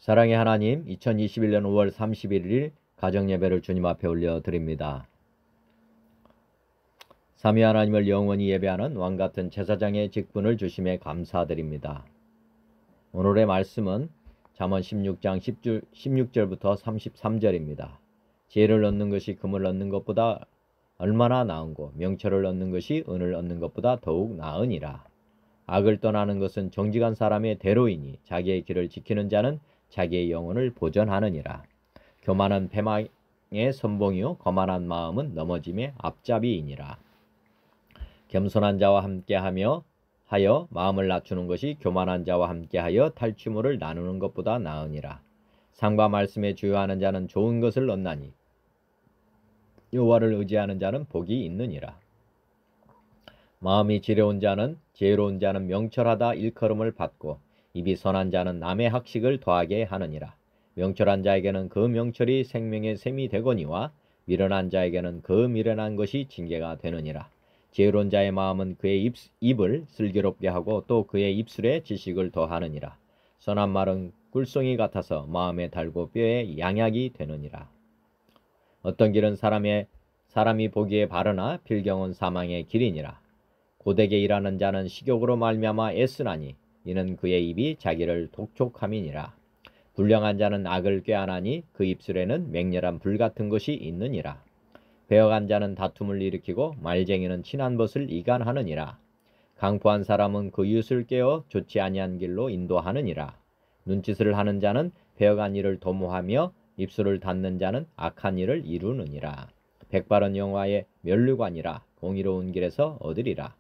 사랑의 하나님, 2021년 5월 31일 가정예배를 주님 앞에 올려드립니다. 삼위 하나님을 영원히 예배하는 왕같은 제사장의 직분을 주심에 감사드립니다. 오늘의 말씀은 잠언 16장 16절부터 33절입니다. 지혜를 얻는 것이 금을 얻는 것보다 얼마나 나은고 명철을 얻는 것이 은을 얻는 것보다 더욱 나으니라. 악을 떠나는 것은 정직한 사람의 대로이니 자기의 길을 지키는 자는 자기의 영혼을 보전하느니라. 교만은 패망의 선봉이요 거만한 마음은 넘어짐의 앞잡이이니라. 겸손한 자와 함께하여 마음을 낮추는 것이 교만한 자와 함께하여 탈취물을 나누는 것보다 나으니라. 상과 말씀에 주요하는 자는 좋은 것을 얻나니 여호와를 의지하는 자는 복이 있느니라. 마음이 지혜로운 자는 명철하다 일컬음을 받고 입이 선한 자는 남의 학식을 더하게 하느니라. 명철한 자에게는 그 명철이 생명의 샘이 되거니와 미련한 자에게는 그 미련한 것이 징계가 되느니라. 지혜로운 자의 마음은 그의 입을 슬기롭게 하고 또 그의 입술에 지식을 더하느니라. 선한 말은 꿀송이 같아서 마음에 달고 뼈에 양약이 되느니라. 어떤 길은 사람이 보기에 바르나 필경은 사망의 길이니라. 고되게 일하는 자는 식욕으로 말미암아 애쓰나니 이는 그의 입이 자기를 독촉함이니라. 불량한 자는 악을 꾀하나니 그 입술에는 맹렬한 불 같은 것이 있느니라. 배역한 자는 다툼을 일으키고 말쟁이는 친한 벗을 이간하느니라. 강포한 사람은 그 이웃을 깨어 좋지 아니한 길로 인도하느니라. 눈짓을 하는 자는 배역한 일을 도모하며 입술을 닫는 자는 악한 일을 이루느니라. 백발은 영화의 면류관이라 공의로운 길에서 얻으리라.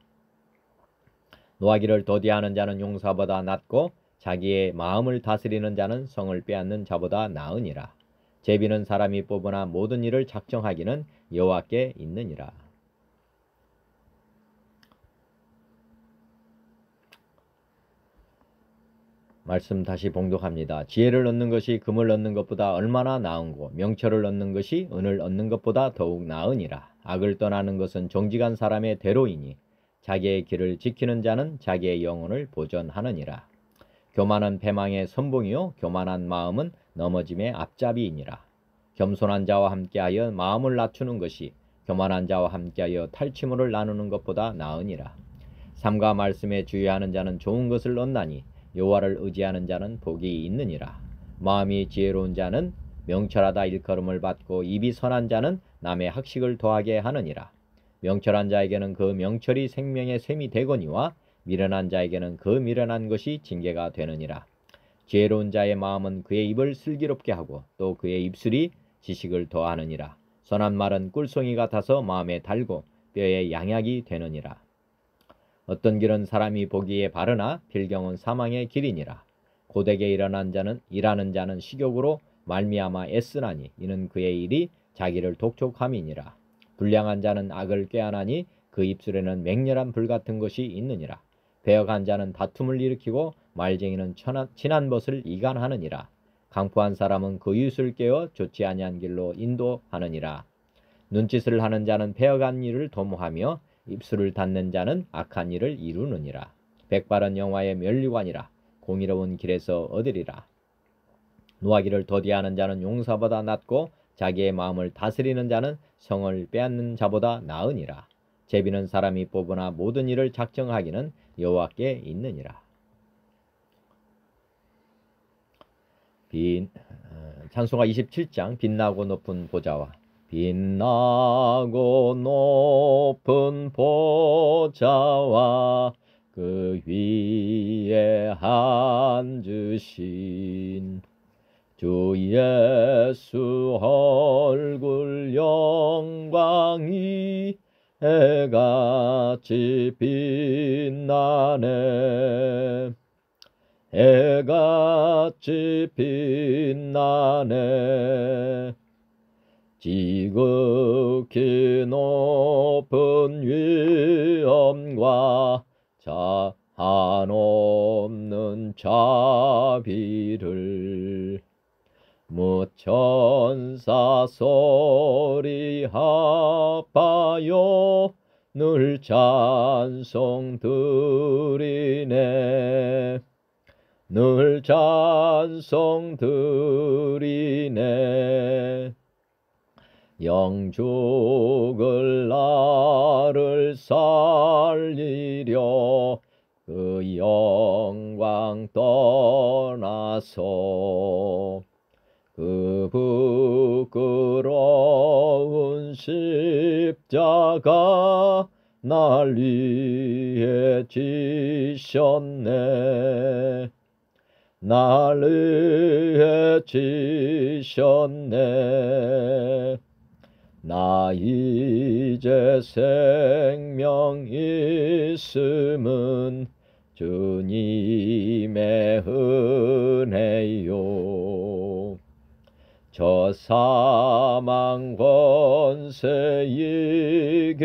노하기를 더디하는 자는 용사보다 낫고 자기의 마음을 다스리는 자는 성을 빼앗는 자보다 나으니라. 제비는 사람이 뽑으나 모든 일을 작정하기는 여호와께 있느니라. 말씀 다시 봉독합니다. 지혜를 얻는 것이 금을 얻는 것보다 얼마나 나은고 명철을 얻는 것이 은을 얻는 것보다 더욱 나으니라. 악을 떠나는 것은 정직한 사람의 대로이니 자기의 길을 지키는 자는 자기의 영혼을 보전하느니라. 교만은 패망의 선봉이요 교만한 마음은 넘어짐의 앞잡이이니라. 겸손한 자와 함께하여 마음을 낮추는 것이 교만한 자와 함께하여 탈취물을 나누는 것보다 나으니라. 삼가 말씀에 주의하는 자는 좋은 것을 얻나니 여호와를 의지하는 자는 복이 있느니라. 마음이 지혜로운 자는 명철하다 일컬음을 받고 입이 선한 자는 남의 학식을 더하게 하느니라. 명철한 자에게는 그 명철이 생명의 샘이 되거니와 미련한 자에게는 그 미련한 것이 징계가 되느니라. 지혜로운 자의 마음은 그의 입을 슬기롭게 하고 또 그의 입술이 지식을 더하느니라. 선한 말은 꿀송이 같아서 마음에 달고 뼈에 양약이 되느니라. 어떤 길은 사람이 보기에 바르나 필경은 사망의 길이니라. 고되게 일하는 자는 식욕으로 말미암아 애쓰나니 이는 그의 일이 자기를 독촉함이니라. 불량한 자는 악을 꾀하나니 그 입술에는 맹렬한 불 같은 것이 있느니라. 배역한 자는 다툼을 일으키고 말쟁이는 친한 벗을 이간하느니라. 강포한 사람은 그 이웃을 깨어 좋지 아니한 길로 인도하느니라. 눈짓을 하는 자는 배역한 일을 도모하며 입술을 닫는 자는 악한 일을 이루느니라. 백발은 영화의 면류관이라 공의로운 길에서 얻으리라. 노하기를 더디하는 자는 용사보다 낫고 자기의 마음을 다스리는 자는 성을 빼앗는 자보다 나으니라. 제비는 사람이 뽑으나 모든 일을 작정하기는 여호와께 있느니라. 찬송가 27장 빛나고 높은 보좌와 빛나고 높은 보좌와 그 위에 앉으신 주 예수 얼굴 영광이 해같이 빛나네. 해같이 빛나네. 지극히 높은 위엄과 한없는 자비를 무천사 소리 합하여 늘 찬송 드리네. 늘 찬송 드리네. 영죽을 나를 살리려 그 영광 떠나서 그 부끄러운 십자가 날 위해 지셨네. 날 위해 지셨네. 나 이제 생명 있음은 주님의 은혜요. 저 사망 권세 이기니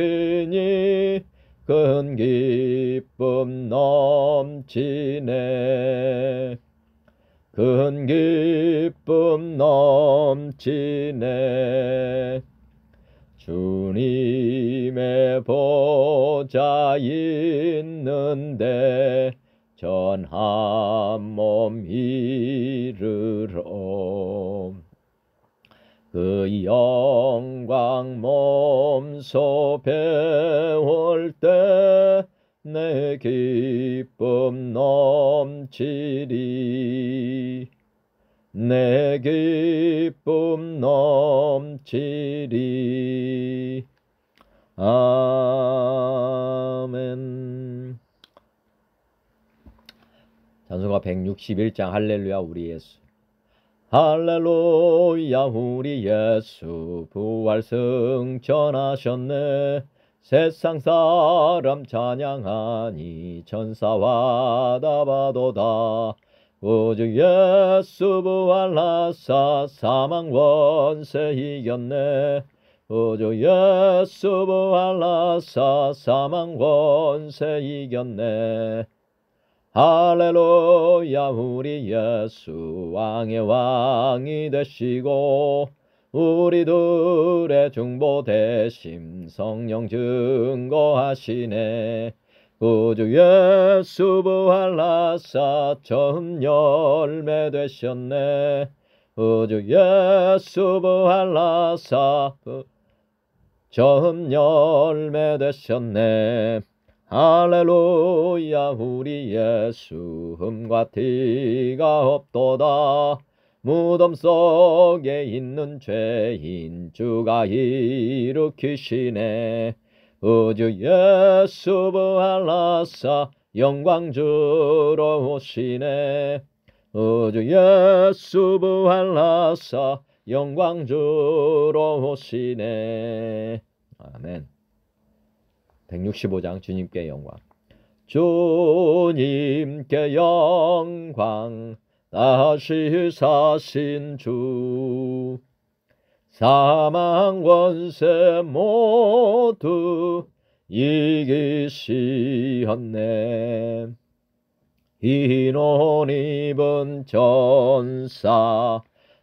큰 기쁨 넘치네. 큰 기쁨 넘치네. 주님의 보좌 있는데 전 한 몸 이르러 그 영광 몸소 배울 때 내 기쁨 넘치리. 내 기쁨 넘치리. 아멘. 찬송가 161장 할렐루야 우리 예수. 할렐루야 우리 예수 부활 승천하셨네. 세상 사람 찬양하니 천사와 다바도다. 우주 예수 부활하사 사망 권세 이겼네. 우주 예수 부활하사 사망 권세 이겼네. 할렐루야 우리 예수 왕의 왕이 되시고 우리들의 중보 대심 성령 증거하시네. 구주 예수 부활하사 처음 열매 되셨네. 구주 예수 부활하사 처음 열매 되셨네. 할렐루야 우리 예수 흠과 티가 없도다. 무덤 속에 있는 죄인 주가 일으키시네. 우주 예수 부활하사 영광 주러 오시네. 우주 예수 부활하사 영광 주러 오시네. 아멘. 165장 주님께 영광. 주님께 영광 다시 사신 주. 사망 권세 모두 이기시었네. 흰 옷 입은 전사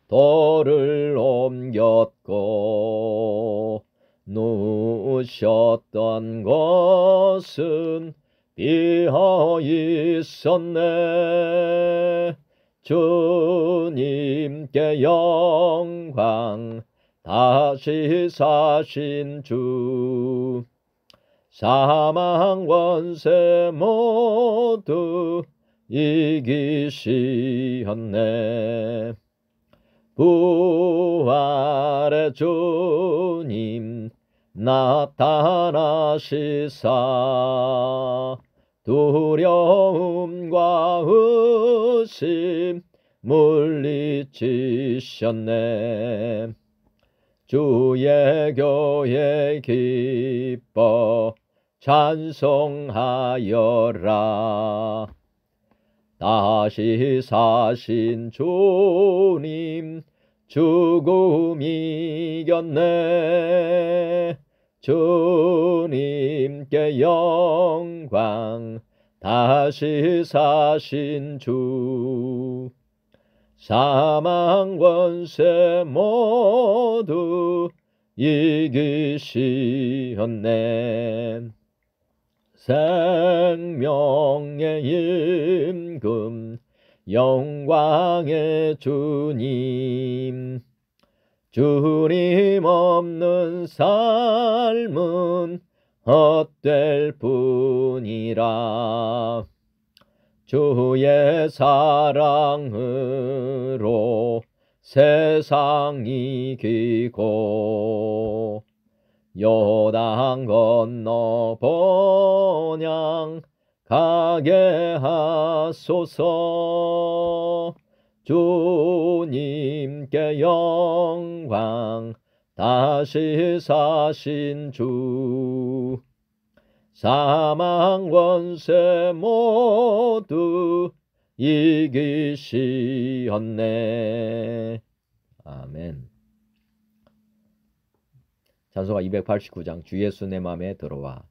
돌을 옮겼고 누우셨던 것은 비어 있었네. 주님께 영광 다시 사신 주. 사망 권세 모두 이기시었네. 부활의 주님 나타나시사 두려움과 의심 물리치셨네. 주의 교회 기뻐 찬송하여라. 다시 사신 주님 죽음 이겼네. 주님께 영광 다시 사신 주. 사망 권세 모두 이기시었네. 생명의 임금 영광의 주님. 주님 없는 삶은 헛될 뿐이라. 주의 사랑으로 세상 이기고 요단 건너 본향 가게 하소서. 주님께 영광 다시 사신 주. 사망 권세 모두 이기시었네. 아멘. 찬송가 289장 주 예수 내 맘에 들어와.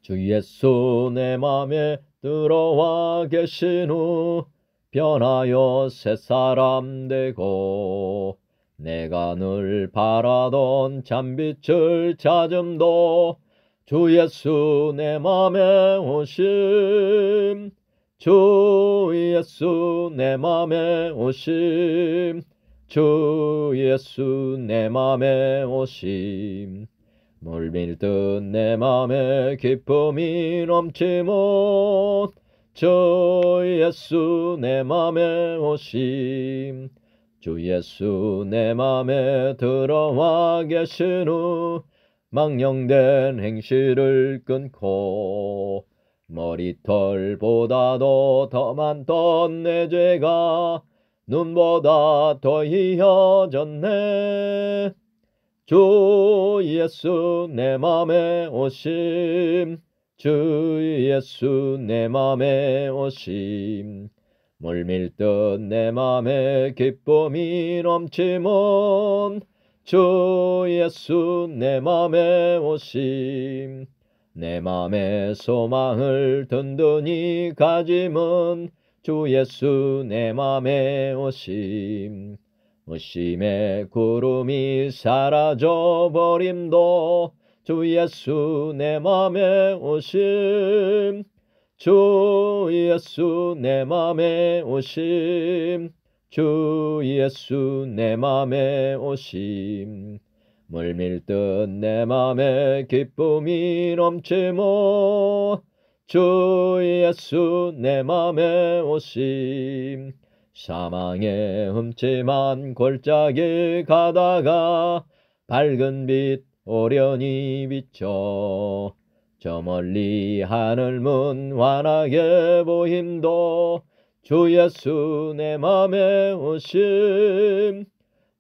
주 예수 내 맘에 들어와 계신 후 변하여 새사람 되고 내가 늘 바라던 참빛을 찾음도 주 예수 내 맘에 오심. 주 예수 내 맘에 오심. 주 예수 내 맘에 오심. 물밀듯 내 맘에 기쁨이 넘치못 주 예수 내 맘에 오심. 주 예수 내 맘에 들어와 계신 후 망령된 행실을 끊고 머리털보다도 더 많던 내 죄가 눈보다 더 희어졌네. 주 예수 내 맘에 오심. 주 예수 내 맘에 오심. 물밀듯 내 맘에 기쁨이 넘치면 주 예수 내 맘에 오심. 내 맘에 소망을 든든히 가짐은 주 예수 내 맘에 오심. 무심의 구름이 사라져 버림도 주 예수 내 맘에 오심. 주 예수 내 맘에 오심. 주 예수 내 맘에 오심. 물밀듯 내 맘에 기쁨이 넘치모 주 예수 내 맘에 오심. 사망의 흠침한 골짜기 가다가 밝은 빛 오련히 비쳐 저 멀리 하늘 문 환하게 보임도 주 예수 내 맘에 오심.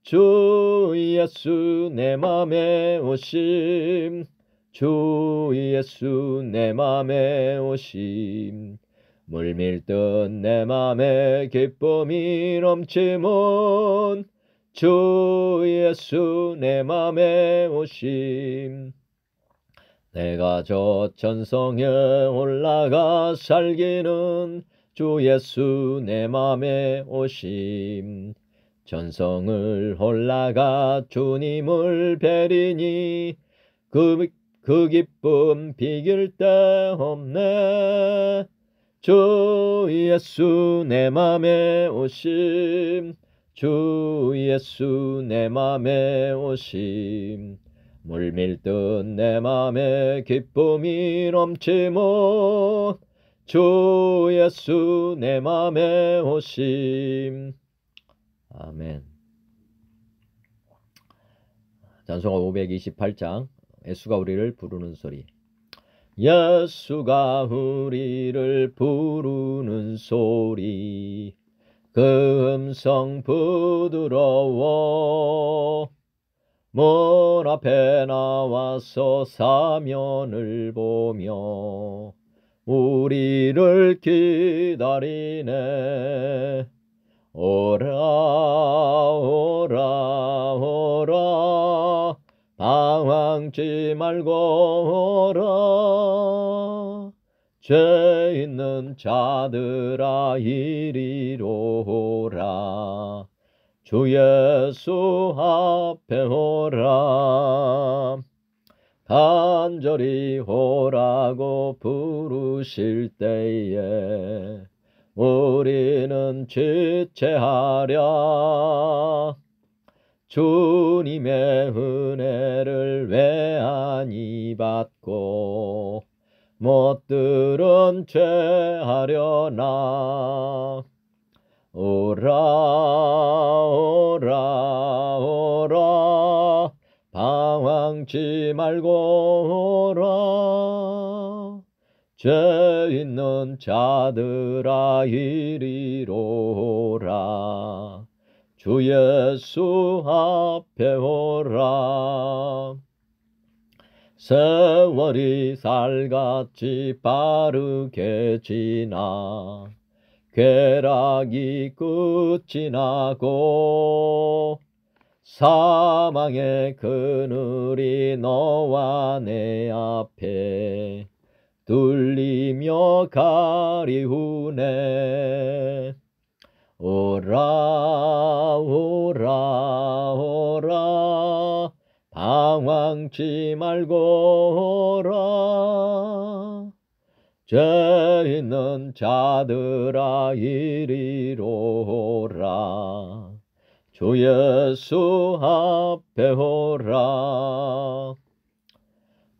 주 예수 내 맘에 오심. 주 예수 내 맘에 오심. 물밀듯 내 맘에 기쁨이 넘치면 주 예수 내 맘에 오심. 내가 저 천성에 올라가 살기는 주 예수 내 맘에 오심. 천성을 올라가 주님을 뵈리니 그 기쁨 비길 데 없네. 주 예수 내 맘에 오심. 주 예수 내 맘에 오심. 물밀듯 내 맘에 기쁨이 넘치못 주 예수 내 맘에 오심. 아멘. 찬송가 528장 예수가 우리를 부르는 소리. 예수가 우리를 부르는 소리 그 음성 부드러워 문 앞에 나와서 사면을 보며 우리를 기다리네. 오라 오라 오라 방황지 말고 오라. 죄 있는 자들아 이리로 오라. 주 예수 앞에 오라. 간절히 오라고 부르실 때에 우리는 지체하랴. 주님의 은혜를 왜 아니 받고 못 들은 죄 하려나. 오라 오라 오라 방황치 말고 오라. 죄 있는 자들아 이리로 오라. 주 예수 앞에 오라. 세월이 살같이 빠르게 지나 쾌락이 끝이 나고 사망의 그늘이 너와 내 앞에 뚫리며 가리우네. 오라 오라 오라 방황치 말고 오라. 죄 있는 자들아 이리로 오라. 주 예수 앞에 오라.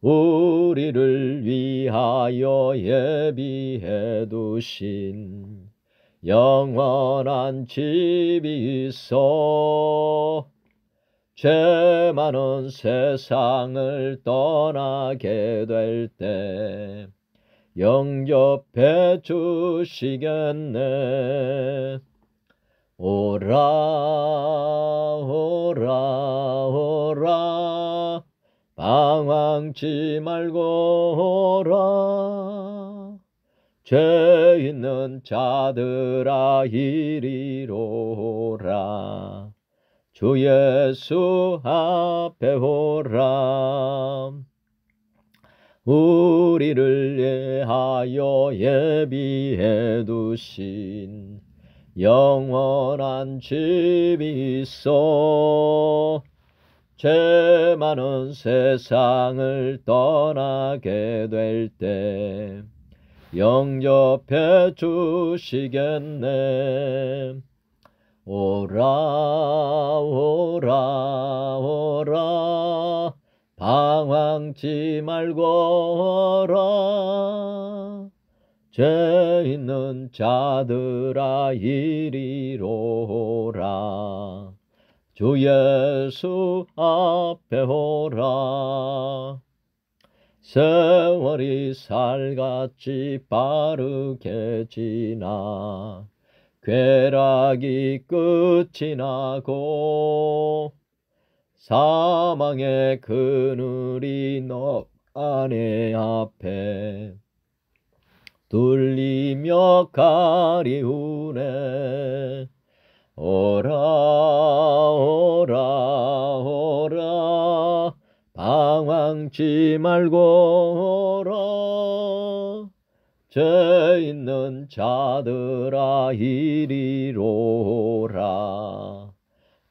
우리를 위하여 예비해 두신 영원한 집이 있어 죄 많은 세상을 떠나게 될 때 영접해 주시겠네. 오라 오라 오라 방황치 말고 오라. 죄 있는 자들아 이리로 오라. 주 예수 앞에 오라. 우리를 위하여 예비해 두신 영원한 집이 있어 죄 많은 세상을 떠나게 될 때 영접해 주시겠네. 오라 오라 오라 방황치 말고 오라. 죄 있는 자들아 이리로 오라. 주 예수 앞에 오라. 세월이 살같이 빠르게 지나 쾌락이 끝이 나고 사망의 그늘이 너 안에 앞에 뚫리며 가리우네. 오라 오라 오라 방황치 말고 오라. 죄 있는 자들아 이리로 오라.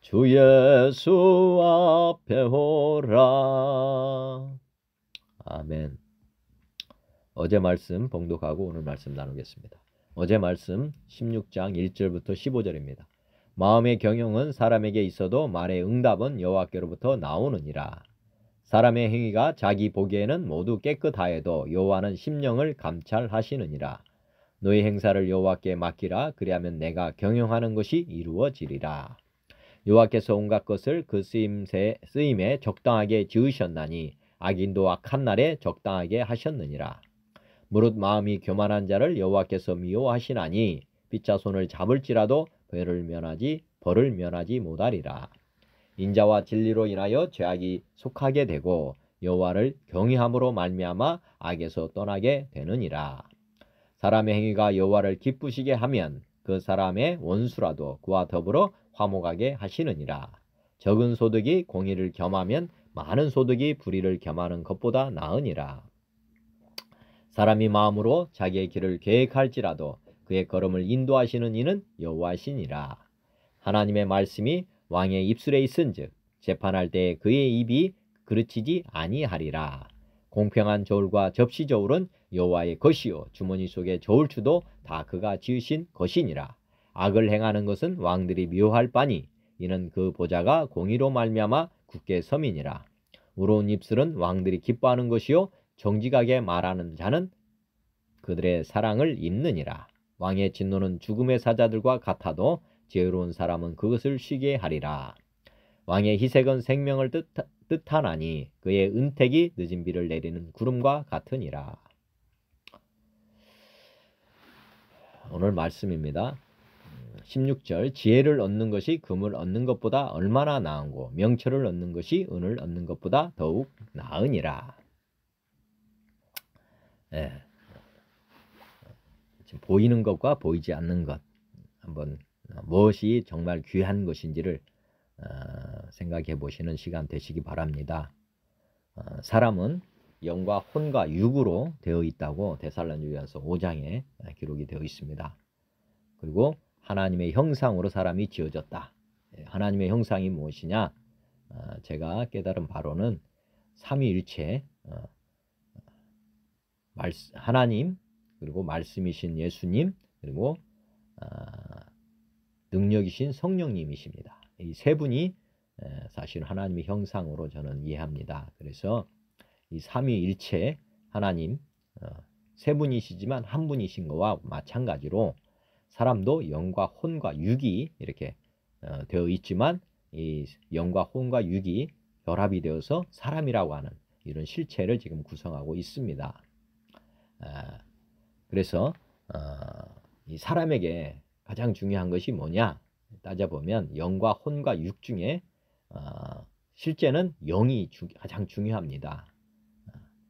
주 예수 앞에 오라. 아멘. 어제 말씀 봉독하고 오늘 말씀 나누겠습니다. 어제 말씀 16장 1절부터 15절입니다. 마음의 경영은 사람에게 있어도 말의 응답은 여호와께로부터 나오느니라. 사람의 행위가 자기 보기에는 모두 깨끗하여도 여호와는 심령을 감찰하시느니라. 너희 행사를 여호와께 맡기라. 그리하면 내가 경영하는 것이 이루어지리라. 여호와께서 온갖 것을 그 쓰임에 적당하게 지으셨나니 악인도 악한 날에 적당하게 하셨느니라. 무릇 마음이 교만한 자를 여호와께서 미워하시나니 빗자 손을 잡을지라도 벌을 면하지 못하리라. 인자와 진리로 인하여 죄악이 속하게 되고 여호와를 경외함으로 말미암아 악에서 떠나게 되느니라. 사람의 행위가 여호와를 기쁘시게 하면 그 사람의 원수라도 그와 더불어 화목하게 하시느니라. 적은 소득이 공의를 겸하면 많은 소득이 불의를 겸하는 것보다 나으니라. 사람이 마음으로 자기의 길을 계획할지라도 그의 걸음을 인도하시는 이는 여호와시니라. 하나님의 말씀이 왕의 입술에 있은즉 재판할 때에 그의 입이 그르치지 아니하리라. 공평한 저울과 접시 저울은 여호와의 것이요 주머니 속에 저울추도 다 그가 지으신 것이니라. 악을 행하는 것은 왕들이 미워할 바니 이는 그 보좌가 공의로 말미암아 굳게 섬이니라. 우러운 입술은 왕들이 기뻐하는 것이요 정직하게 말하는 자는 그들의 사랑을 입느니라. 왕의 진노는 죽음의 사자들과 같아도 지혜로운 사람은 그것을 쉬게 하리라. 왕의 희색은 생명을 뜻하나니 그의 은택이 늦은 비를 내리는 구름과 같으니라. 오늘 말씀입니다. 16절 지혜를 얻는 것이 금을 얻는 것보다 얼마나 나은고 명철을 얻는 것이 은을 얻는 것보다 더욱 나으니라. 예. 지금 보이는 것과 보이지 않는 것 한번 무엇이 정말 귀한 것인지를 생각해 보시는 시간 되시기 바랍니다. 사람은 영과 혼과 육으로 되어 있다고 데살로니가서 5장에 기록이 되어 있습니다. 그리고 하나님의 형상으로 사람이 지어졌다. 하나님의 형상이 무엇이냐? 제가 깨달은 바로는 삼위일체 하나님 그리고 말씀이신 예수님 그리고 능력이신 성령님이십니다. 이 세 분이 사실 하나님의 형상으로 저는 이해합니다. 그래서 이 삼위일체 하나님 세 분이시지만 한 분이신 것과 마찬가지로 사람도 영과 혼과 육이 이렇게 되어 있지만 이 영과 혼과 육이 결합이 되어서 사람이라고 하는 이런 실체를 지금 구성하고 있습니다. 그래서 이 사람에게 가장 중요한 것이 뭐냐 따져보면 영과 혼과 육 중에 실제는 영이 가장 중요합니다.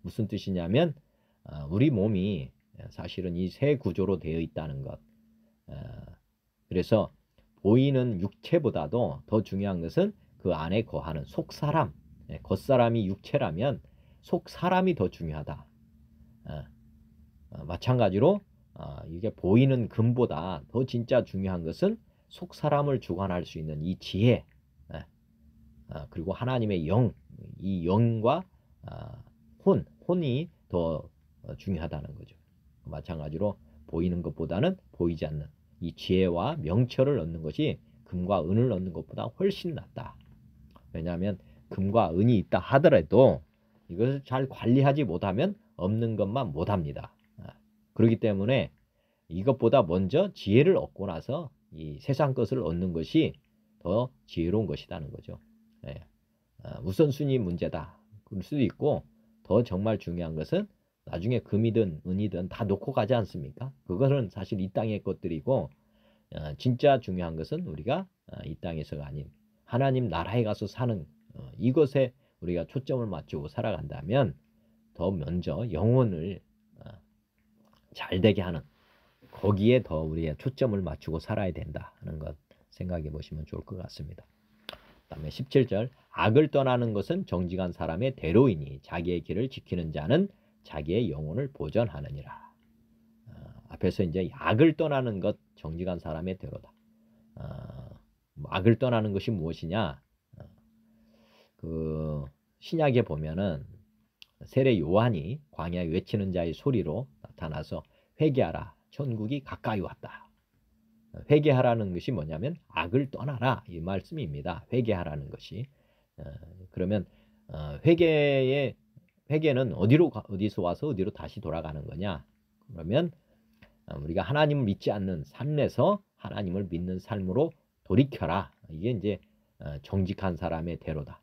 무슨 뜻이냐면 우리 몸이 사실은 이 세 구조로 되어 있다는 것. 그래서 보이는 육체보다도 더 중요한 것은 그 안에 거하는 속사람, 겉사람이 육체라면 속사람이 더 중요하다. 마찬가지로 이게 보이는 금보다 더 진짜 중요한 것은 속사람을 주관할 수 있는 이 지혜, 그리고 하나님의 영, 이 영과 혼이 더 중요하다는 거죠. 마찬가지로 보이는 것보다는 보이지 않는 이 지혜와 명철을 얻는 것이 금과 은을 얻는 것보다 훨씬 낫다. 왜냐하면 금과 은이 있다 하더라도 이것을 잘 관리하지 못하면 없는 것만 못합니다. 그렇기 때문에 이것보다 먼저 지혜를 얻고 나서 이 세상 것을 얻는 것이 더 지혜로운 것이라는 거죠. 우선순위 문제다. 그럴 수도 있고 더 정말 중요한 것은 나중에 금이든 은이든 다 놓고 가지 않습니까? 그것은 사실 이 땅의 것들이고 진짜 중요한 것은 우리가 이 땅에서가 아닌 하나님 나라에 가서 사는 이것에 우리가 초점을 맞추고 살아간다면 더 먼저 영혼을 잘 되게 하는 거기에 더 우리의 초점을 맞추고 살아야 된다 하는 것 생각해 보시면 좋을 것 같습니다. 그 다음에 17절 악을 떠나는 것은 정직한 사람의 대로이니 자기의 길을 지키는 자는 자기의 영혼을 보전하느니라. 앞에서 이제 악을 떠나는 것 정직한 사람의 대로다. 악을 떠나는 것이 무엇이냐? 그 신약에 보면은 세례 요한이 광야에 외치는 자의 소리로 나타나서 회개하라 천국이 가까이 왔다. 회개하라는 것이 뭐냐면 악을 떠나라 이 말씀입니다. 회개하라는 것이 그러면 회개는 어디서 와서 어디로 다시 돌아가는 거냐? 그러면 우리가 하나님을 믿지 않는 삶에서 하나님을 믿는 삶으로 돌이켜라. 이게 이제 정직한 사람의 대로다.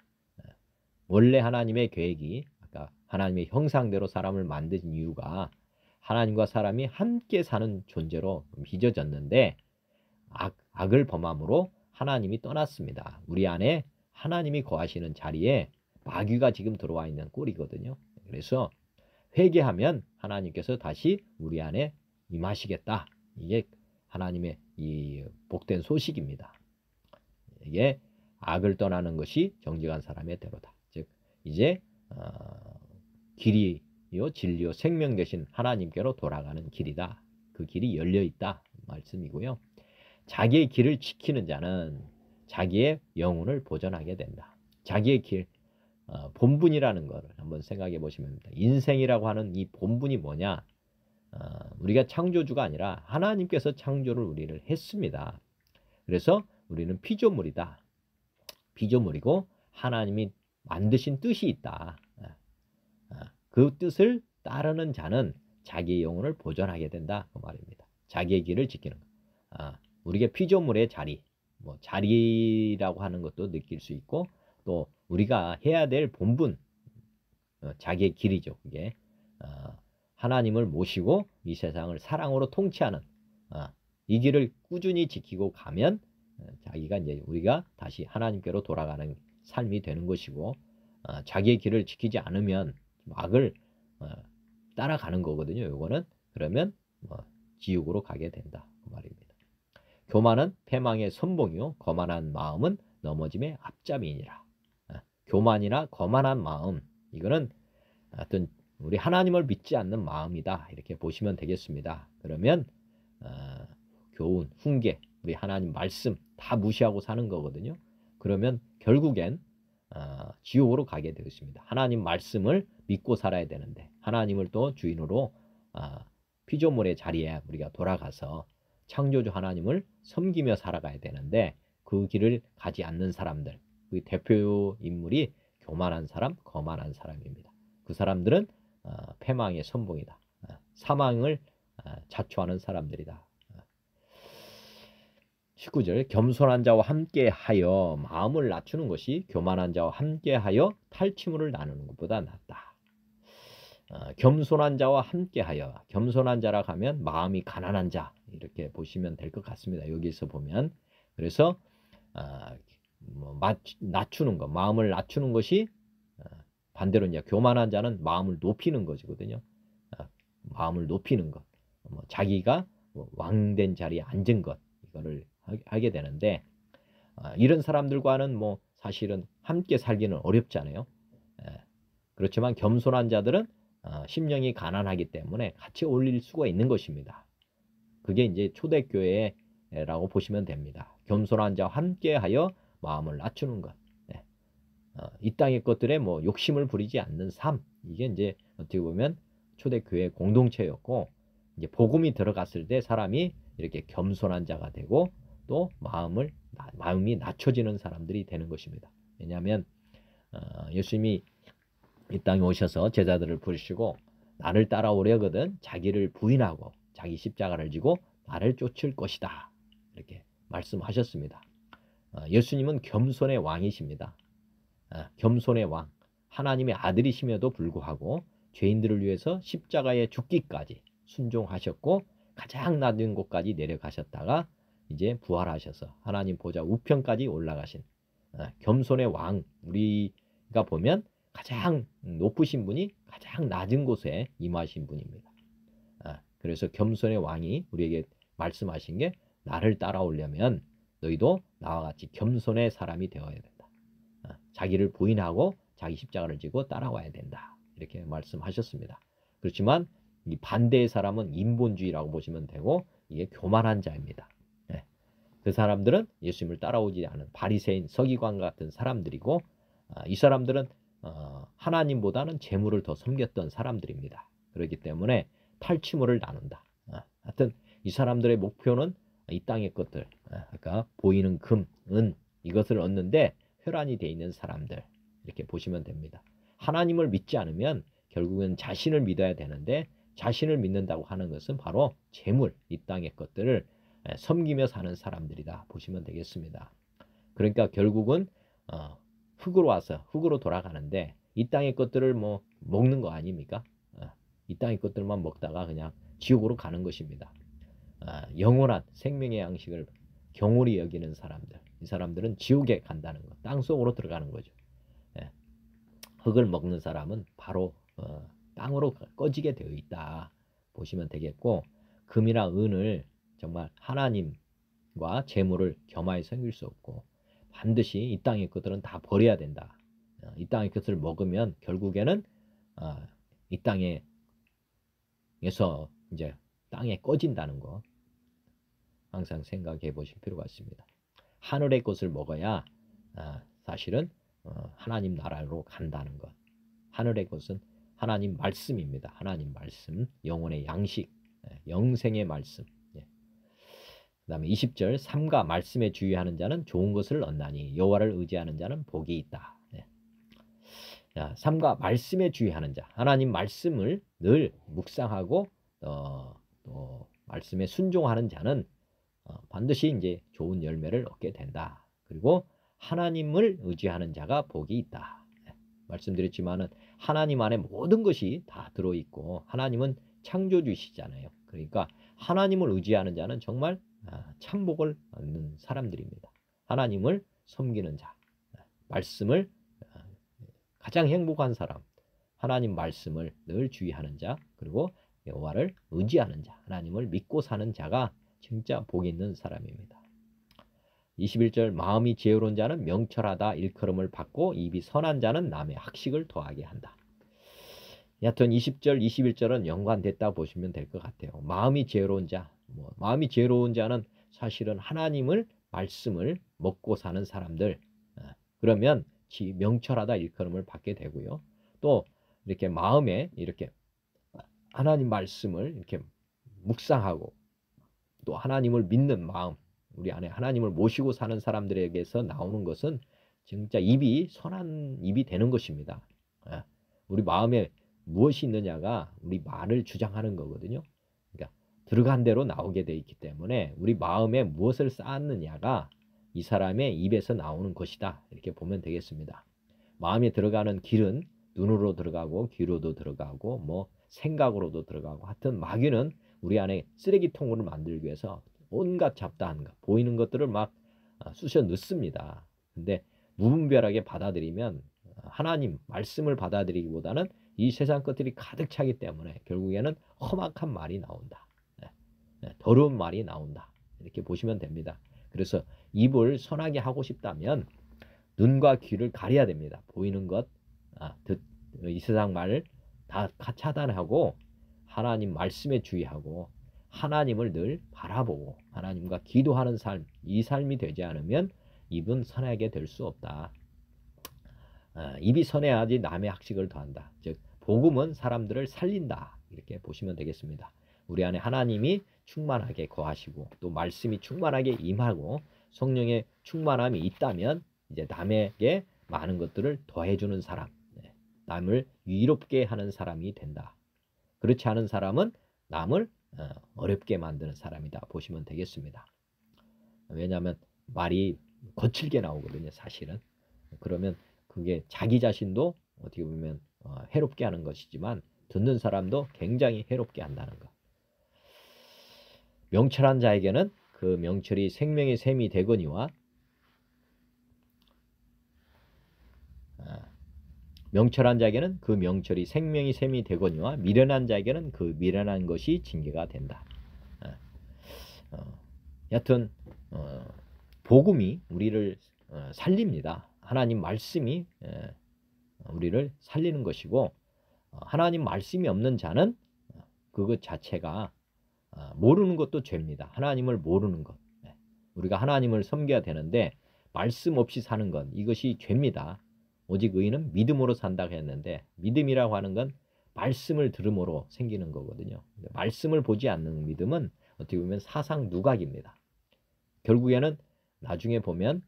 원래 하나님의 계획이 아까 하나님의 형상대로 사람을 만든 이유가 하나님과 사람이 함께 사는 존재로 빚어졌는데 악을 범함으로 하나님이 떠났습니다. 우리 안에 하나님이 거하시는 자리에 마귀가 지금 들어와 있는 꼴이거든요. 그래서 회개하면 하나님께서 다시 우리 안에 임하시겠다. 이게 하나님의 이 복된 소식입니다. 이게 악을 떠나는 것이 정직한 사람의 대로다. 즉 이제 길이요 진리요 생명 되신 하나님께로 돌아가는 길이다. 그 길이 열려있다 말씀이고요. 자기의 길을 지키는 자는 자기의 영혼을 보전하게 된다. 자기의 길, 본분이라는 것을 한번 생각해 보시면 됩니다. 인생이라고 하는 이 본분이 뭐냐? 우리가 창조주가 아니라 하나님께서 창조를 우리를 했습니다. 그래서 우리는 피조물이다. 피조물이고 하나님이 만드신 뜻이 있다. 그 뜻을 따르는 자는 자기의 영혼을 보존하게 된다. 그 말입니다. 자기의 길을 지키는 것. 우리가 피조물의 자리, 뭐 자리라고 하는 것도 느낄 수 있고 또 우리가 해야 될 본분, 자기의 길이죠. 그게 하나님을 모시고 이 세상을 사랑으로 통치하는 이 길을 꾸준히 지키고 가면 자기가 이제 우리가 다시 하나님께로 돌아가는 삶이 되는 것이고 자기의 길을 지키지 않으면 악을 따라가는 거거든요. 요거는 그러면 지옥으로 가게 된다. 그 말입니다. 교만은 패망의 선봉이요 거만한 마음은 넘어짐의 앞잡이니라. 교만이나 거만한 마음 이거는 어떤 우리 하나님을 믿지 않는 마음이다. 이렇게 보시면 되겠습니다. 그러면 교훈, 훈계, 우리 하나님 말씀 다 무시하고 사는 거거든요. 그러면 결국엔 지옥으로 가게 되겠습니다. 하나님 말씀을 믿고 살아야 되는데 하나님을 또 주인으로 피조물의 자리에 우리가 돌아가서 창조주 하나님을 섬기며 살아가야 되는데 그 길을 가지 않는 사람들, 그 대표 인물이 교만한 사람, 거만한 사람입니다. 그 사람들은 패망의 선봉이다. 사망을 자초하는 사람들이다. 19절 겸손한 자와 함께하여 마음을 낮추는 것이 교만한 자와 함께하여 탈취물을 나누는 것보다 낫다. 겸손한 자와 함께하여 겸손한 자라 하면 마음이 가난한 자 이렇게 보시면 될 것 같습니다. 여기서 보면 그래서 낮추는 것, 마음을 낮추는 것이 반대로 이제 교만한 자는 마음을 높이는 것이거든요. 마음을 높이는 것, 자기가 왕된 자리에 앉은 것 이거를 하게 되는데 이런 사람들과는 사실은 함께 살기는 어렵잖아요. 그렇지만 겸손한 자들은 심령이 가난하기 때문에 같이 어울릴 수가 있는 것입니다. 그게 이제 초대교회라고 보시면 됩니다. 겸손한 자와 함께하여 마음을 낮추는 것. 이 땅의 것들에 욕심을 부리지 않는 삶. 이게 이제 어떻게 보면 초대교회 공동체였고 이제 복음이 들어갔을 때 사람이 이렇게 겸손한 자가 되고 또 마음이 낮춰지는 사람들이 되는 것입니다. 왜냐하면 예수님이 이 땅에 오셔서 제자들을 부르시고 나를 따라오려거든 자기를 부인하고 자기 십자가를 지고 나를 쫓을 것이다. 이렇게 말씀하셨습니다. 예수님은 겸손의 왕이십니다. 겸손의 왕, 하나님의 아들이심에도 불구하고 죄인들을 위해서 십자가에 죽기까지 순종하셨고 가장 낮은 곳까지 내려가셨다가 이제 부활하셔서 하나님 보좌 우편까지 올라가신 겸손의 왕, 우리가 보면 가장 높으신 분이 가장 낮은 곳에 임하신 분입니다. 그래서 겸손의 왕이 우리에게 말씀하신 게 나를 따라오려면 너희도 나와 같이 겸손의 사람이 되어야 된다. 자기를 부인하고 자기 십자가를 지고 따라와야 된다. 이렇게 말씀하셨습니다. 그렇지만 이 반대의 사람은 인본주의라고 보시면 되고 이게 교만한 자입니다. 그 사람들은 예수님을 따라오지 않은 바리새인, 서기관 같은 사람들이고 이 사람들은 하나님보다는 재물을 더 섬겼던 사람들입니다. 그렇기 때문에 탈취물을 나눈다. 하여튼 이 사람들의 목표는 이 땅의 것들, 아까 보이는 금, 은 이것을 얻는데 혈안이 돼 있는 사람들 이렇게 보시면 됩니다. 하나님을 믿지 않으면 결국은 자신을 믿어야 되는데 자신을 믿는다고 하는 것은 바로 재물, 이 땅의 것들을 섬기며 사는 사람들이다 보시면 되겠습니다. 그러니까 결국은 흙으로 와서 흙으로 돌아가는데 이 땅의 것들을 먹는 거 아닙니까? 이 땅의 것들만 먹다가 그냥 지옥으로 가는 것입니다. 영원한 생명의 양식을 경홀히 여기는 사람들, 이 사람들은 지옥에 간다는 것, 땅속으로 들어가는 거죠. 흙을 먹는 사람은 바로 땅으로 꺼지게 되어 있다 보시면 되겠고 금이나 은을 정말 하나님과 재물을 겸하여 섬길 수 없고 반드시 이 땅의 것들은 다 버려야 된다. 이 땅의 것을 먹으면 결국에는 이 땅에서 이제 땅에 꺼진다는 거 항상 생각해 보실 필요가 있습니다. 하늘의 것을 먹어야 사실은 하나님 나라로 간다는 것. 하늘의 것은 하나님 말씀입니다. 하나님 말씀, 영혼의 양식, 영생의 말씀. 그 다음에 20절 삼가 말씀에 주의하는 자는 좋은 것을 얻나니 여호와를 의지하는 자는 복이 있다. 자, 삼가 말씀에 주의하는 자, 하나님 말씀을 늘 묵상하고 또 말씀에 순종하는 자는 반드시 이제 좋은 열매를 얻게 된다. 그리고 하나님을 의지하는 자가 복이 있다. 말씀드렸지만은 하나님 안에 모든 것이 다 들어있고 하나님은 창조주시잖아요. 그러니까 하나님을 의지하는 자는 정말 참복을 얻는 사람들입니다. 하나님을 섬기는 자, 말씀을 가장 행복한 사람, 하나님 말씀을 늘 주의하는 자, 그리고 여호와를 의지하는 자, 하나님을 믿고 사는 자가 진짜 복 있는 사람입니다. 21절 마음이 지혜로운 자는 명철하다 일컬음을 받고 입이 선한 자는 남의 학식을 더하게 한다. 여하튼 20절, 21절은 연관됐다 보시면 될 것 같아요. 마음이 지혜로운 자, 마음이 지혜로운 자는 사실은 하나님을 말씀을 먹고 사는 사람들, 그러면 명철하다 일컬음을 받게 되고요. 또 이렇게 마음에 이렇게 하나님 말씀을 이렇게 묵상하고 또 하나님을 믿는 마음, 우리 안에 하나님을 모시고 사는 사람들에게서 나오는 것은 진짜 입이 선한 입이 되는 것입니다. 우리 마음에 무엇이 있느냐가 우리 말을 주장하는 거거든요. 그러니까 들어간 대로 나오게 돼 있기 때문에 우리 마음에 무엇을 쌓았느냐가 이 사람의 입에서 나오는 것이다. 이렇게 보면 되겠습니다. 마음에 들어가는 길은 눈으로 들어가고 귀로도 들어가고 뭐 생각으로도 들어가고 하여튼 마귀는 우리 안에 쓰레기통을 만들기 위해서 온갖 잡다한 것, 보이는 것들을 막 쑤셔 넣습니다. 근데 무분별하게 받아들이면 하나님 말씀을 받아들이기보다는 이 세상 것들이 가득 차기 때문에 결국에는 험악한 말이 나온다. 더러운 말이 나온다. 이렇게 보시면 됩니다. 그래서 입을 선하게 하고 싶다면 눈과 귀를 가려야 됩니다. 보이는 것, 이 세상 말을 다 차단하고 하나님 말씀에 주의하고 하나님을 늘 바라보고 하나님과 기도하는 삶, 이 삶이 되지 않으면 입은 선하게 될 수 없다. 입이 선해야지 남의 학식을 더한다. 즉 복음은 사람들을 살린다. 이렇게 보시면 되겠습니다. 우리 안에 하나님이 충만하게 거하시고 또 말씀이 충만하게 임하고 성령의 충만함이 있다면 이제 남에게 많은 것들을 더해주는 사람, 남을 위롭게 하는 사람이 된다. 그렇지 않은 사람은 남을 어렵게 만드는 사람이다 보시면 되겠습니다. 왜냐하면 말이 거칠게 나오거든요. 사실은. 그러면 그게 자기 자신도 어떻게 보면 해롭게 하는 것이지만 듣는 사람도 굉장히 해롭게 한다는 것. 명철한 자에게는 그 명철이 생명의 샘이 되거니와 명철한 자에게는 그 명철이 생명의 샘이 되거니와 미련한 자에게는 그 미련한 것이 징계가 된다. 여하튼 복음이 우리를 살립니다. 하나님 말씀이 우리를 살리는 것이고 하나님 말씀이 없는 자는 그것 자체가 모르는 것도 죄입니다. 하나님을 모르는 것. 우리가 하나님을 섬겨야 되는데 말씀 없이 사는 것 이것이 죄입니다. 오직 의인은 믿음으로 산다고 했는데 믿음이라고 하는 건 말씀을 들음으로 생기는 거거든요. 말씀을 보지 않는 믿음은 어떻게 보면 사상 누각입니다. 결국에는 나중에 보면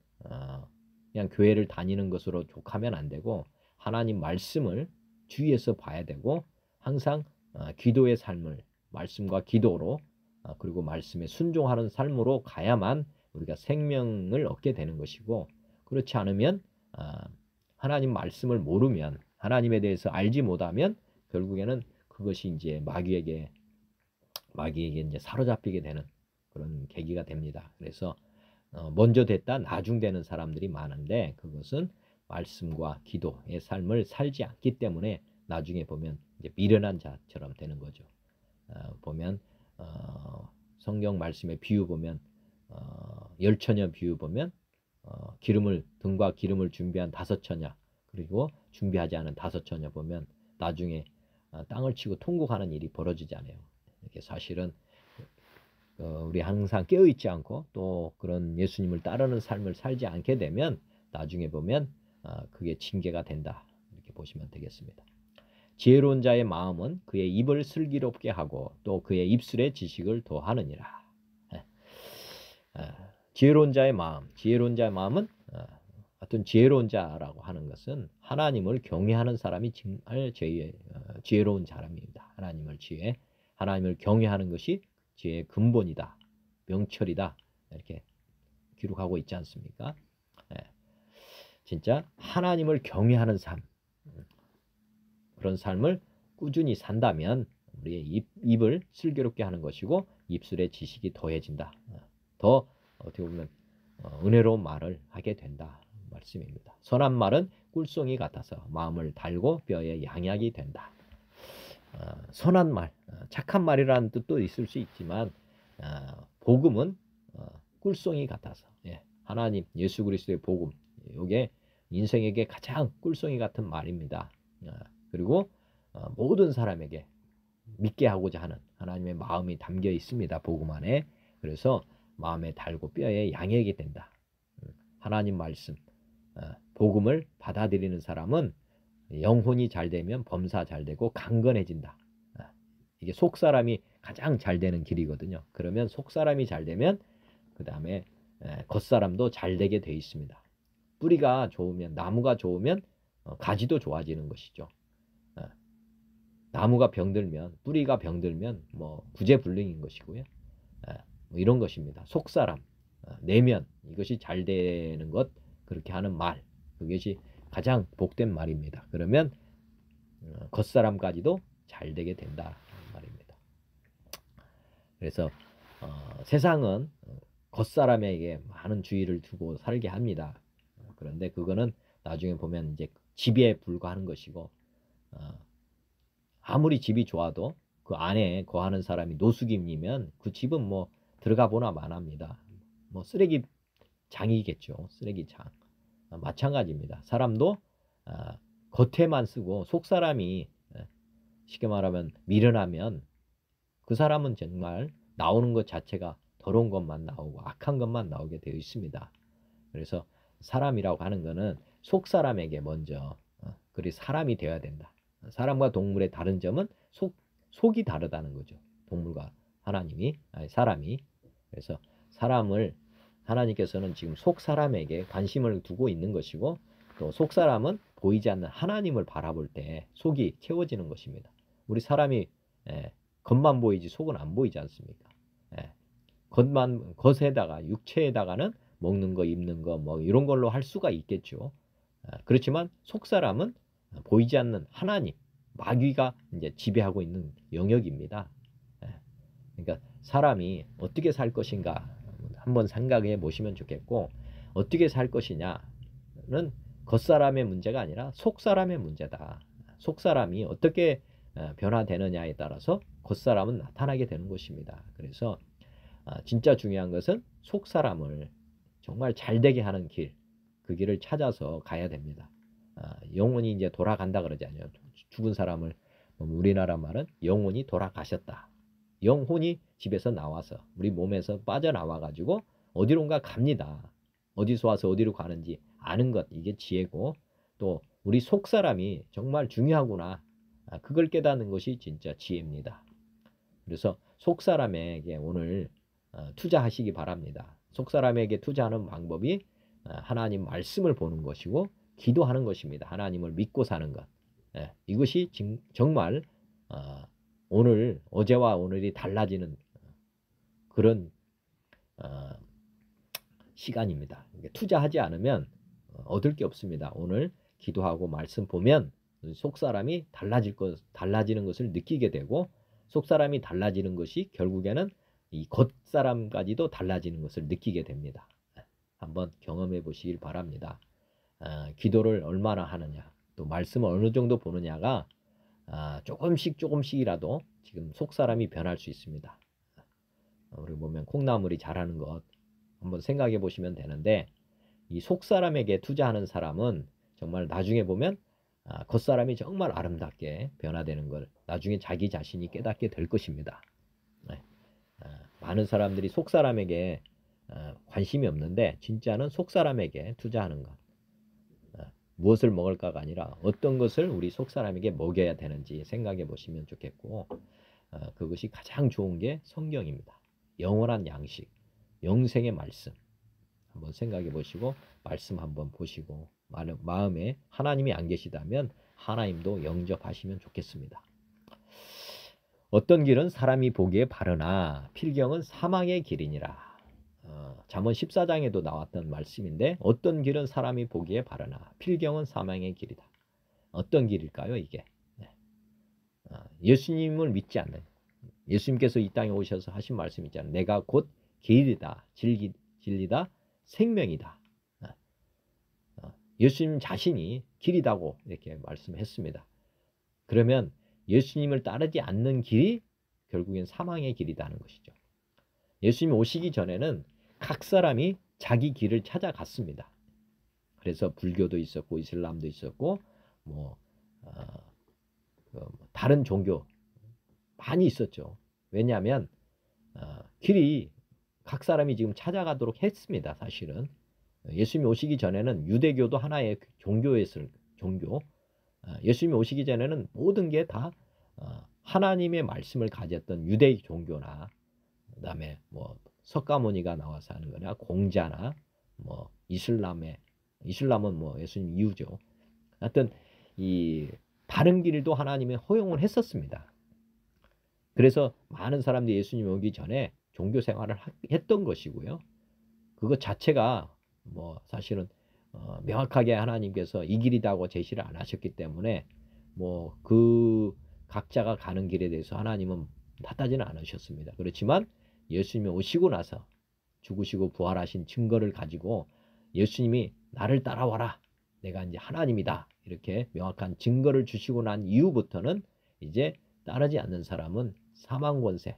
그냥 교회를 다니는 것으로 족하면 안 되고 하나님 말씀을 주위에서 봐야 되고 항상 기도의 삶을 말씀과 기도로 그리고 말씀에 순종하는 삶으로 가야만 우리가 생명을 얻게 되는 것이고 그렇지 않으면 하나님 말씀을 모르면 하나님에 대해서 알지 못하면 결국에는 그것이 이제 마귀에게 이제 사로잡히게 되는 그런 계기가 됩니다. 그래서 먼저 됐다 나중되는 사람들이 많은데 그것은 말씀과 기도의 삶을 살지 않기 때문에 나중에 보면 이제 미련한 자처럼 되는 거죠. 보면 성경 말씀의 비유 보면 열처녀 비유 보면 등과 기름을 준비한 5처녀 그리고 준비하지 않은 5처녀 보면 나중에 땅을 치고 통곡하는 일이 벌어지잖아요. 이렇게 사실은 우리 항상 깨어있지 않고 또 그런 예수님을 따르는 삶을 살지 않게 되면 나중에 보면 그게 징계가 된다. 이렇게 보시면 되겠습니다. 지혜로운 자의 마음은 그의 입을 슬기롭게 하고 또 그의 입술에 지식을 더하느니라. 지혜로운 자의 마음은 어떤 지혜로운 자라고 하는 것은 하나님을 경외하는 사람이 정말 지혜로운 사람입니다. 하나님을 경외하는 것이 지혜의 근본이다, 명철이다, 이렇게 기록하고 있지 않습니까? 진짜 하나님을 경외하는 삶, 그런 삶을 꾸준히 산다면 우리의 입을 슬기롭게 하는 것이고 입술에 지식이 더해진다. 더 어떻게 보면 은혜로운 말을 하게 된다 말씀입니다. 선한 말은 꿀송이 같아서 마음을 달고 뼈에 양약이 된다. 선한 말, 착한 말이라는 뜻도 있을 수 있지만 복음은 꿀송이 같아서, 하나님 예수 그리스도의 복음, 이게 인생에게 가장 꿀송이 같은 말입니다. 그리고 모든 사람에게 믿게 하고자 하는 하나님의 마음이 담겨 있습니다. 복음 안에. 그래서 마음에 달고 뼈에 양액이 된다. 하나님 말씀, 복음을 받아들이는 사람은 영혼이 잘 되면 범사 잘 되고 강건해진다. 이게 속사람이 가장 잘 되는 길이거든요. 그러면 속사람이 잘 되면 그 다음에 겉사람도 잘 되게 돼 있습니다. 뿌리가 좋으면, 나무가 좋으면 가지도 좋아지는 것이죠. 나무가 병들면, 뿌리가 병들면 뭐 구제불능인 것이고요. 뭐 이런 것입니다. 속사람, 내면, 이것이 잘 되는 것, 그렇게 하는 말, 그것이 가장 복된 말입니다. 그러면 겉사람까지도 잘 되게 된다 말입니다. 그래서 세상은 겉사람에게 많은 주의를 두고 살게 합니다. 그런데 그거는 나중에 보면 이제 지배에 불과하는 것이고, 아무리 집이 좋아도 그 안에 거하는 사람이 노숙인이면 그 집은 뭐 들어가 보나 마나입니다. 뭐 쓰레기장이겠죠. 쓰레기장. 마찬가지입니다. 사람도 겉에만 쓰고 속사람이 쉽게 말하면 미련하면 그 사람은 정말 나오는 것 자체가 더러운 것만 나오고 악한 것만 나오게 되어 있습니다. 그래서 사람이라고 하는 것은 속사람에게 먼저 그리 사람이 되어야 된다. 사람과 동물의 다른 점은 속이 다르다는 거죠. 동물과 사람이. 그래서 사람을 하나님께서는 지금 속사람에게 관심을 두고 있는 것이고, 또 속사람은 보이지 않는 하나님을 바라볼 때 속이 채워지는 것입니다. 우리 사람이 겉만 보이지 속은 안 보이지 않습니까? 겉에다가 육체에다가는 먹는 거, 입는 거, 뭐 이런 걸로 할 수가 있겠죠. 그렇지만 속사람은 보이지 않는 하나님, 마귀가 이제 지배하고 있는 영역입니다. 그러니까 사람이 어떻게 살 것인가 한번 생각해 보시면 좋겠고, 어떻게 살 것이냐는 겉사람의 문제가 아니라 속사람의 문제다. 속사람이 어떻게 변화되느냐에 따라서 겉사람은 나타나게 되는 것입니다. 그래서 진짜 중요한 것은 속사람을 정말 잘되게 하는 길, 그 길을 찾아서 가야 됩니다. 영혼이 이제 돌아간다 그러잖아요. 죽은 사람을, 우리나라 말은 영혼이 돌아가셨다. 영혼이 집에서 나와서 우리 몸에서 빠져나와 가지고 어디론가 갑니다. 어디서 와서 어디로 가는지 아는 것, 이게 지혜고, 또 우리 속사람이 정말 중요하구나, 그걸 깨닫는 것이 진짜 지혜입니다. 그래서 속사람에게 오늘 투자하시기 바랍니다. 속사람에게 투자하는 방법이 하나님 말씀을 보는 것이고 기도하는 것입니다. 하나님을 믿고 사는 것. 이것이 정말 어제와 오늘이 달라지는 그런 시간입니다. 투자하지 않으면 얻을 게 없습니다. 오늘 기도하고 말씀 보면 속사람이 달라지는 것을 느끼게 되고, 속사람이 달라지는 것이 결국에는 이 겉사람까지도 달라지는 것을 느끼게 됩니다. 한번 경험해 보시길 바랍니다. 기도를 얼마나 하느냐, 또 말씀을 어느 정도 보느냐가 조금씩이라도 지금 속사람이 변할 수 있습니다. 우리 보면 콩나물이 자라는 것 한번 생각해 보시면 되는데, 이 속사람에게 투자하는 사람은 정말 나중에 보면 겉사람이 정말 아름답게 변화되는 걸 나중에 자기 자신이 깨닫게 될 것입니다. 많은 사람들이 속사람에게 관심이 없는데 진짜는 속사람에게 투자하는 것. 무엇을 먹을까가 아니라 어떤 것을 우리 속사람에게 먹여야 되는지 생각해 보시면 좋겠고, 그것이 가장 좋은 게 성경입니다. 영원한 양식, 영생의 말씀 한번 생각해 보시고 말씀 한번 보시고 마음에 하나님이 안 계시다면 하나님도 영접하시면 좋겠습니다. 어떤 길은 사람이 보기에 바르나 필경은 사망의 길이니라. 잠언 14장에도 나왔던 말씀인데 어떤 길은 사람이 보기에 바르나 필경은 사망의 길이다. 어떤 길일까요 이게? 예수님을 믿지 않는, 예수님께서 이 땅에 오셔서 하신 말씀 있잖아요. 내가 곧 길이다, 진리다, 생명이다. 예수님 자신이 길이다고 이렇게 말씀했습니다. 그러면 예수님을 따르지 않는 길이 결국엔 사망의 길이라는 것이죠. 예수님 오시기 전에는 각 사람이 자기 길을 찾아갔습니다. 그래서 불교도 있었고 이슬람도 있었고 다른 종교 많이 있었죠. 왜냐하면 길이 각 사람이 지금 찾아가도록 했습니다. 사실은 예수님이 오시기 전에는 유대교도 하나의 종교였을 종교. 예수님이 오시기 전에는 모든 게 다 하나님의 말씀을 가졌던 유대 종교나 그다음에 뭐 석가모니가 나와서 하는 거나 공자나 뭐 이슬람은 뭐 예수님 이후죠. 하여튼 이 다른 길도 하나님이 허용을 했었습니다. 그래서 많은 사람들이 예수님 오기 전에 종교 생활을 했던 것이고요. 그것 자체가 뭐 사실은 명확하게 하나님께서 이 길이라고 제시를 안 하셨기 때문에 뭐 그 각자가 가는 길에 대해서 하나님은 탓하지는 않으셨습니다. 그렇지만 예수님이 오시고 나서 죽으시고 부활하신 증거를 가지고 예수님이 나를 따라와라, 내가 이제 하나님이다, 이렇게 명확한 증거를 주시고 난 이후부터는 이제 따르지 않는 사람은 사망 권세,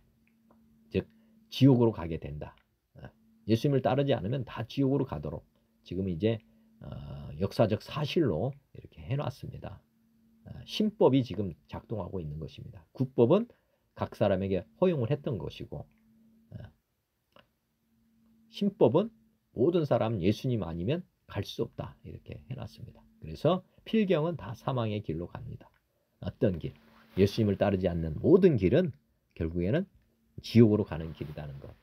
즉 지옥으로 가게 된다. 예수님을 따르지 않으면 다 지옥으로 가도록 지금 이제 역사적 사실로 이렇게 해놨습니다. 신법이 지금 작동하고 있는 것입니다. 구법은 각 사람에게 허용을 했던 것이고 신법은 모든 사람 예수님 아니면 갈 수 없다, 이렇게 해놨습니다. 그래서 필경은 다 사망의 길로 갑니다. 어떤 길? 예수님을 따르지 않는 모든 길은 결국에는 지옥으로 가는 길이라는 것.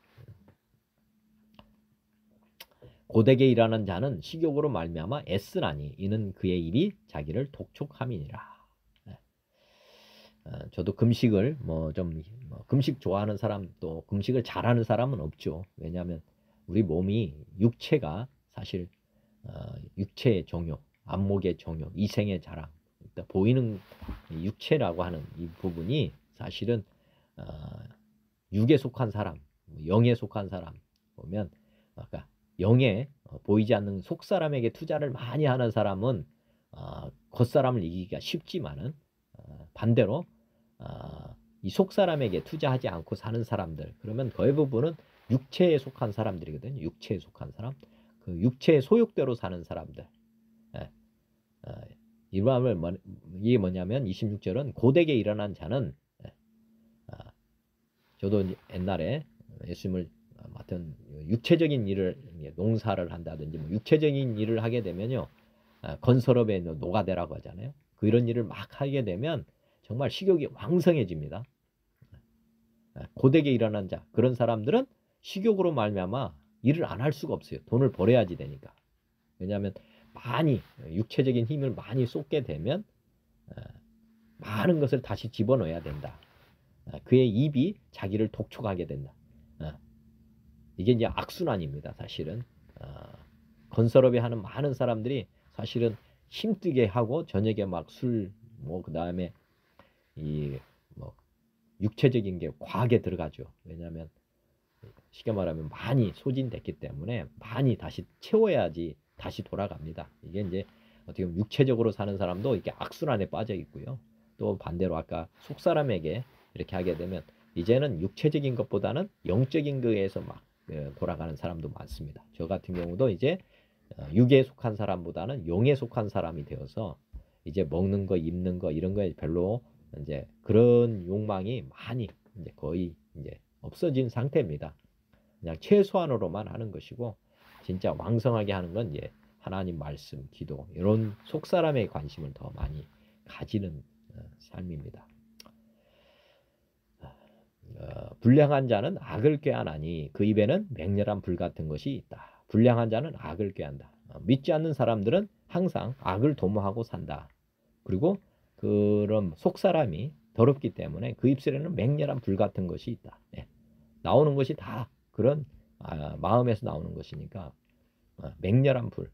고되게 일하는 자는 식욕으로 말미암아 애쓰나니 이는 그의 일이 자기를 독촉함이니라. 저도 금식을 금식 좋아하는 사람, 또 금식을 잘하는 사람은 없죠. 왜냐하면 우리 몸이 육체가 사실 육체의 종욕, 안목의 종욕, 이생의 자랑, 보이는 육체라고 하는 이 부분이 사실은 육에 속한 사람, 영에 속한 사람 보면 아까 영에 보이지 않는 속사람에게 투자를 많이 하는 사람은 겉사람을 이기기가 쉽지만은 반대로 이 속사람에게 투자하지 않고 사는 사람들, 그러면 거의 부분은 육체에 속한 사람들이거든요. 육체에 속한 사람, 그 육체의 소욕대로 사는 사람들. 이게 뭐냐면 26절은 고되게 일어난 자는 저도 옛날에 예수님을 맡은 육체적인 일을, 농사를 한다든지 뭐 육체적인 일을 하게 되면요, 건설업에 노가다라고 하잖아요. 그런 일을 막 하게 되면 정말 식욕이 왕성해집니다. 고되게 일어난 자, 그런 사람들은 식욕으로 말미암아 일을 안 할 수가 없어요. 돈을 벌어야지 되니까. 왜냐하면 많이 육체적인 힘을 많이 쏟게 되면 많은 것을 다시 집어넣어야 된다. 그의 입이 자기를 독촉하게 된다. 이게 이제 악순환입니다. 사실은 건설업에 하는 많은 사람들이 사실은 힘들게 하고 저녁에 막 술, 그 다음에 육체적인 게 과하게 들어가죠. 왜냐하면 쉽게 말하면 많이 소진됐기 때문에 많이 다시 채워야지 다시 돌아갑니다. 이게 이제 어떻게 보면 육체적으로 사는 사람도 이렇게 악순환에 빠져 있고요. 또 반대로 아까 속사람에게 이렇게 하게 되면 이제는 육체적인 것보다는 영적인 거에서 막 돌아가는 사람도 많습니다. 저 같은 경우도 이제 육에 속한 사람보다는 영에 속한 사람이 되어서 이제 먹는 거, 입는 거 이런 거에 별로 이제 그런 욕망이 많이 이제 거의 이제 없어진 상태입니다. 그냥 최소한으로만 하는 것이고 진짜 왕성하게 하는 건 이제 하나님 말씀, 기도 이런 속사람의 관심을 더 많이 가지는 삶입니다. 불량한 자는 악을 꾀하나니 그 입에는 맹렬한 불 같은 것이 있다. 불량한 자는 악을 꾀한다. 믿지 않는 사람들은 항상 악을 도모하고 산다. 그리고 그런 속사람이 더럽기 때문에 그 입술에는 맹렬한 불 같은 것이 있다. 예. 나오는 것이 다 그런 마음에서 나오는 것이니까 맹렬한 불.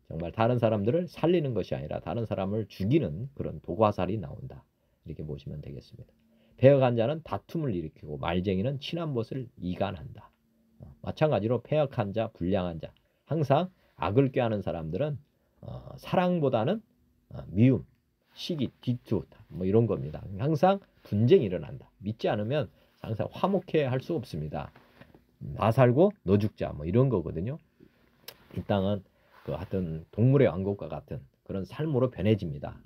정말 다른 사람들을 살리는 것이 아니라 다른 사람을 죽이는 그런 도가살이 나온다. 이렇게 보시면 되겠습니다. 패역한 자는 다툼을 일으키고 말쟁이는 친한 것을 이간한다. 마찬가지로 패역한 자, 불량한 자, 항상 악을 꾀하는 사람들은 사랑보다는 미움, 시기, 질투 뭐 이런 겁니다. 항상 분쟁이 일어난다. 믿지 않으면 항상 화목해 할 수 없습니다. 나 살고 너 죽자 뭐 이런 거거든요. 이 땅은 그 하여튼 동물의 왕국과 같은 그런 삶으로 변해집니다.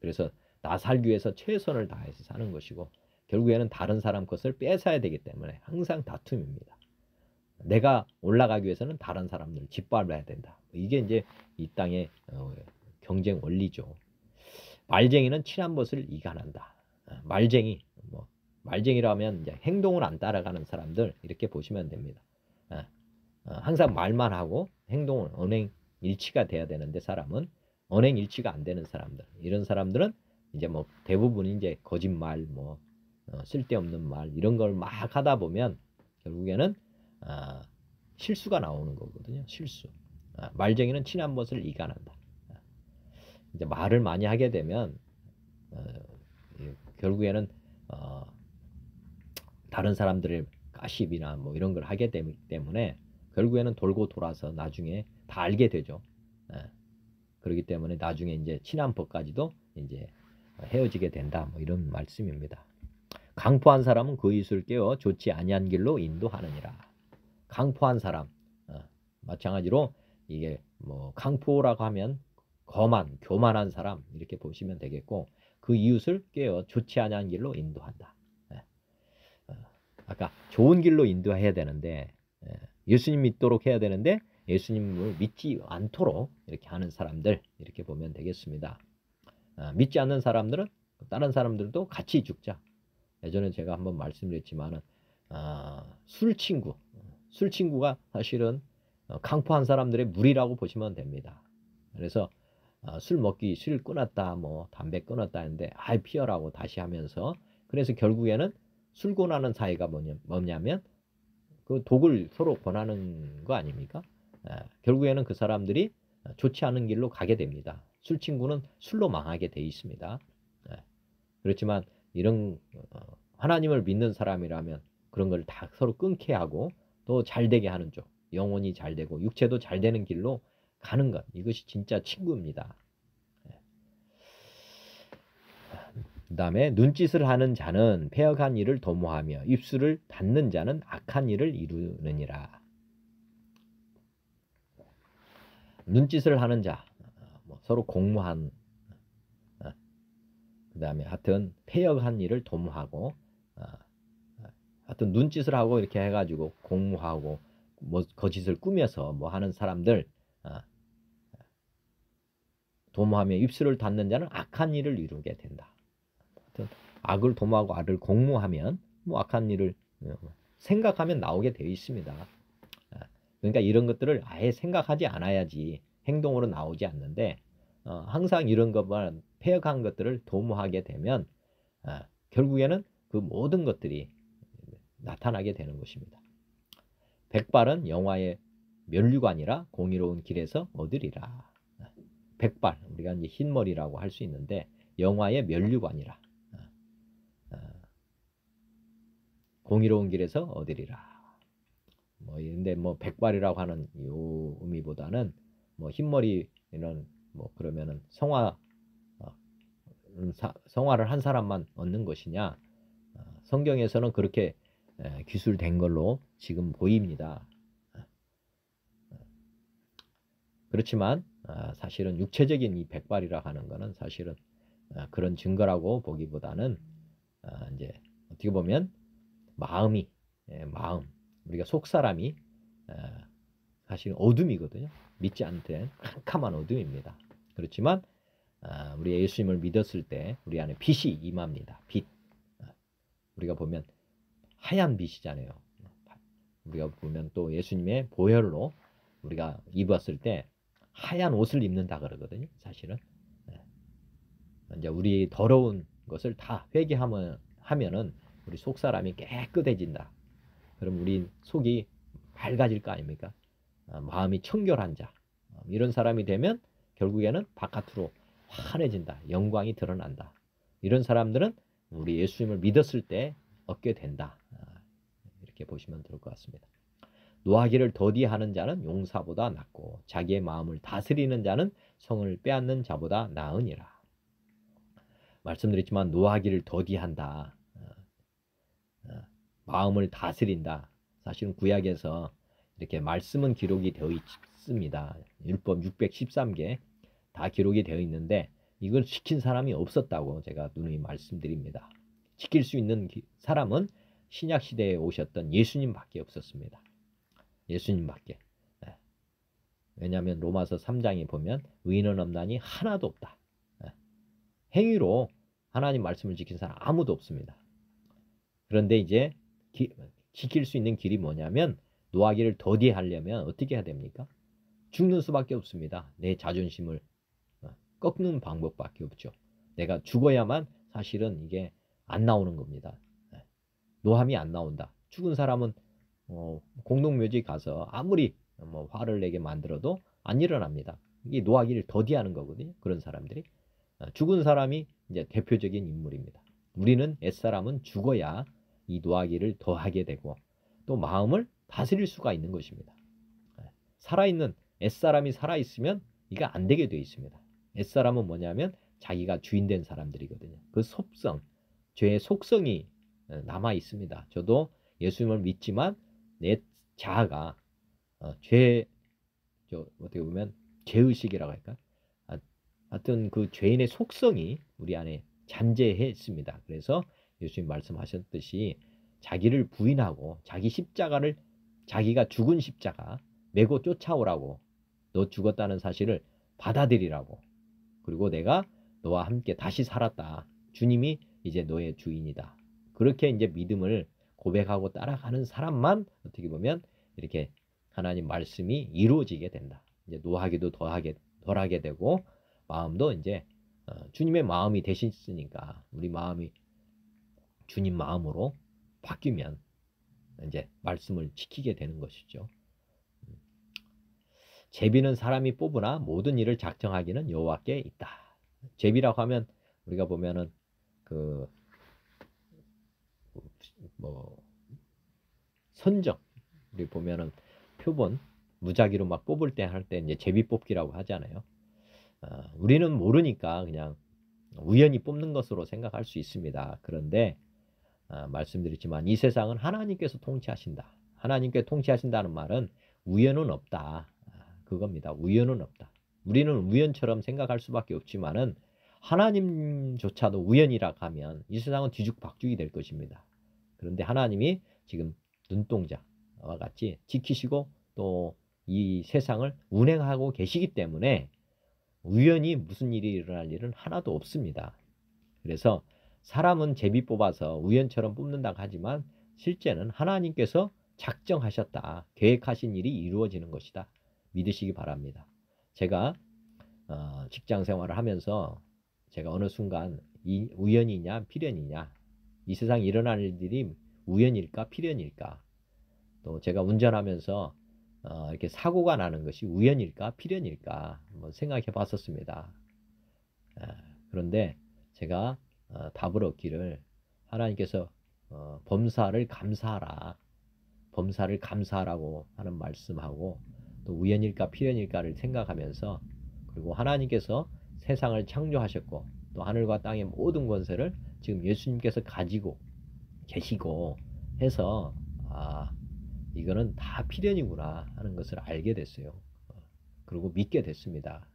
그래서 나 살기 위해서 최선을 다해서 사는 것이고 결국에는 다른 사람 것을 뺏어야 되기 때문에 항상 다툼입니다. 내가 올라가기 위해서는 다른 사람들을 짓밟아야 된다. 이게 이제 이 땅의 경쟁 원리죠. 말쟁이는 친한 것을 이간한다. 말쟁이라면 이제 행동을 안 따라가는 사람들 이렇게 보시면 됩니다. 항상 말만 하고 행동은 언행일치가 돼야 되는데 사람은 언행일치가 안 되는 사람들, 이런 사람들은 이제 뭐 대부분이 이제 거짓말, 쓸데없는 말 이런 걸 막 하다 보면 결국에는 실수가 나오는 거거든요. 실수. 말쟁이는 친한 것을 이간한다. 이제 말을 많이 하게 되면 결국에는 다른 사람들의 가십이나 뭐 이런 걸 하게 되기 때문에 결국에는 돌고 돌아서 나중에 다 알게 되죠. 그렇기 때문에 나중에 이제 친한 법까지도 이제 헤어지게 된다. 뭐 이런 말씀입니다. 강포한 사람은 그 이웃을 깨워 좋지 아니한 길로 인도하느니라. 강포한 사람, 마찬가지로 이게 뭐 강포라고 하면 교만한 사람 이렇게 보시면 되겠고 그 이웃을 깨워 좋지 아니한 길로 인도한다. 아까 좋은 길로 인도해야 되는데 예수님 믿도록 해야 되는데 예수님을 믿지 않도록 이렇게 하는 사람들 이렇게 보면 되겠습니다. 믿지 않는 사람들은 다른 사람들도 같이 죽자. 예전에 제가 한번 말씀드렸지만은 술친구가 사실은 강포한 사람들의 무리라고 보시면 됩니다. 그래서 술 끊었다, 뭐 담배 끊었다 했는데 피어라고 다시 하면서 그래서 결국에는 술 권하는 사이가 뭐냐면 그 독을 서로 권하는 거 아닙니까? 결국에는 그 사람들이 좋지 않은 길로 가게 됩니다. 술 친구는 술로 망하게 돼 있습니다. 그렇지만 이런 하나님을 믿는 사람이라면 그런 걸 다 서로 끊게 하고 또 잘되게 하는 쪽, 영혼이 잘되고 육체도 잘되는 길로 가는 것, 이것이 진짜 친구입니다. 그 다음에 눈짓을 하는 자는 패역한 일을 도모하며 입술을 닫는 자는 악한 일을 이루느니라. 눈짓을 하는 자, 서로 공모한, 그 다음에 하여튼 패역한 일을 도모하고, 하여튼 눈짓을 하고 이렇게 해가지고 공모하고 뭐 거짓을 꾸며서 뭐 하는 사람들, 도모하며 입술을 닫는 자는 악한 일을 이루게 된다. 악을 도모하고 악을 공모하면 뭐 악한 일을 생각하면 나오게 되어 있습니다. 그러니까 이런 것들을 아예 생각하지 않아야지 행동으로 나오지 않는데 항상 이런 것만 패역한 것들을 도모하게 되면 결국에는 그 모든 것들이 나타나게 되는 것입니다. 백발은 영화의 면류관이라 공의로운 길에서 얻으리라. 백발, 우리가 이제 흰머리라고 할 수 있는데 영화의 면류관이라. 공의로운 길에서 얻으리라. 근데 백발이라고 하는 요 의미보다는 흰머리는 그러면은 성화를 한 사람만 얻는 것이냐? 성경에서는 그렇게 기술된 걸로 지금 보입니다. 그렇지만 사실은 육체적인 이 백발이라고 하는 것은 사실은 그런 증거라고 보기보다는 이제 어떻게 보면 마음, 우리가 속사람이 사실 어둠이거든요. 믿지 않을 때 캄캄한 어둠입니다. 그렇지만 우리 예수님을 믿었을 때 우리 안에 빛이 임합니다. 빛. 우리가 보면 하얀 빛이잖아요. 우리가 보면 또 예수님의 보혈로 우리가 입었을 때 하얀 옷을 입는다 그러거든요. 사실은 이제 우리 더러운 것을 다 회개하면은 우리 속 사람이 깨끗해진다. 그럼 우리 속이 밝아질 거 아닙니까? 마음이 청결한 자, 이런 사람이 되면 결국에는 바깥으로 환해진다. 영광이 드러난다. 이런 사람들은 우리 예수님을 믿었을 때 얻게 된다. 이렇게 보시면 될 것 같습니다. 노하기를 더디하는 자는 용사보다 낫고 자기의 마음을 다스리는 자는 성을 빼앗는 자보다 나으니라. 말씀드렸지만 노하기를 더디한다. 마음을 다스린다. 사실은 구약에서 이렇게 말씀은 기록이 되어 있습니다. 율법 613개 다 기록이 되어 있는데 이걸 지킨 사람이 없었다고 제가 누누이 말씀드립니다. 지킬 수 있는 사람은 신약시대에 오셨던 예수님밖에 없었습니다. 예수님밖에. 왜냐하면 로마서 3장에 보면 의인은 없나니 하나도 없다. 행위로 하나님 말씀을 지킨 사람 아무도 없습니다. 그런데 이제 지킬 수 있는 길이 뭐냐면 노하기를 더디하려면 어떻게 해야 됩니까? 죽는 수밖에 없습니다. 내 자존심을 꺾는 방법밖에 없죠. 내가 죽어야만 사실은 이게 안 나오는 겁니다. 노함이 안 나온다. 죽은 사람은 공동묘지 가서 아무리 화를 내게 만들어도 안 일어납니다. 이게 노하기를 더디하는 거거든요. 그런 사람들이. 죽은 사람이 이제 대표적인 인물입니다. 우리는 옛사람은 죽어야 이 노하기를 더하게 되고 또 마음을 다스릴 수가 있는 것입니다. 살아있는 옛사람이 살아있으면 이게 안 되게 되어 있습니다. 옛사람은 뭐냐면 자기가 주인된 사람들이거든요. 그 속성, 죄의 속성이 남아 있습니다. 저도 예수님을 믿지만 내 자아가 어떻게 보면 죄의식이라고 할까? 하여튼 그 죄인의 속성이 우리 안에 잠재해 있습니다. 그래서 예수님 말씀하셨듯이 자기를 부인하고 자기 십자가를 자기가 죽은 십자가 메고 쫓아오라고, 너 죽었다는 사실을 받아들이라고, 그리고 내가 너와 함께 다시 살았다. 주님이 이제 너의 주인이다. 그렇게 이제 믿음을 고백하고 따라가는 사람만 어떻게 보면 이렇게 하나님 말씀이 이루어지게 된다. 이제 노하기도 덜하게 되고 마음도 이제 주님의 마음이 되셨으니까 우리 마음이 주님 마음으로 바뀌면 이제 말씀을 지키게 되는 것이죠. 제비는 사람이 뽑으나 모든 일을 작정하기는 여호와께 있다. 제비라고 하면 우리가 보면은 선정, 우리 보면은 표본 무작위로 막 뽑을 때 할 때 이제 제비 뽑기라고 하잖아요. 우리는 모르니까 그냥 우연히 뽑는 것으로 생각할 수 있습니다. 그런데 말씀드렸지만 이 세상은 하나님께서 통치하신다. 하나님께 통치하신다는 말은 우연은 없다. 그겁니다. 우연은 없다. 우리는 우연처럼 생각할 수밖에 없지만은 하나님조차도 우연이라고 하면 이 세상은 뒤죽박죽이 될 것입니다. 그런데 하나님이 지금 눈동자와 같이 지키시고 또 이 세상을 운행하고 계시기 때문에 우연히 무슨 일이 일어날 일은 하나도 없습니다. 그래서 사람은 제비 뽑아서 우연처럼 뽑는다고 하지만 실제는 하나님께서 작정하셨다. 계획하신 일이 이루어지는 것이다. 믿으시기 바랍니다. 제가 직장 생활을 하면서 제가 어느 순간 이 우연이냐 필연이냐, 이 세상에 일어날 일들이 우연일까 필연일까, 또 제가 운전하면서 이렇게 사고가 나는 것이 우연일까 필연일까 한번 생각해 봤었습니다. 그런데 제가 답을 얻기를 하나님께서 범사를 감사하라, 범사를 감사하라고 하는 말씀하고 또 우연일까 필연일까를 생각하면서, 그리고 하나님께서 세상을 창조하셨고 또 하늘과 땅의 모든 권세를 지금 예수님께서 가지고 계시고 해서 이거는 다 필연이구나 하는 것을 알게 됐어요. 그리고 믿게 됐습니다.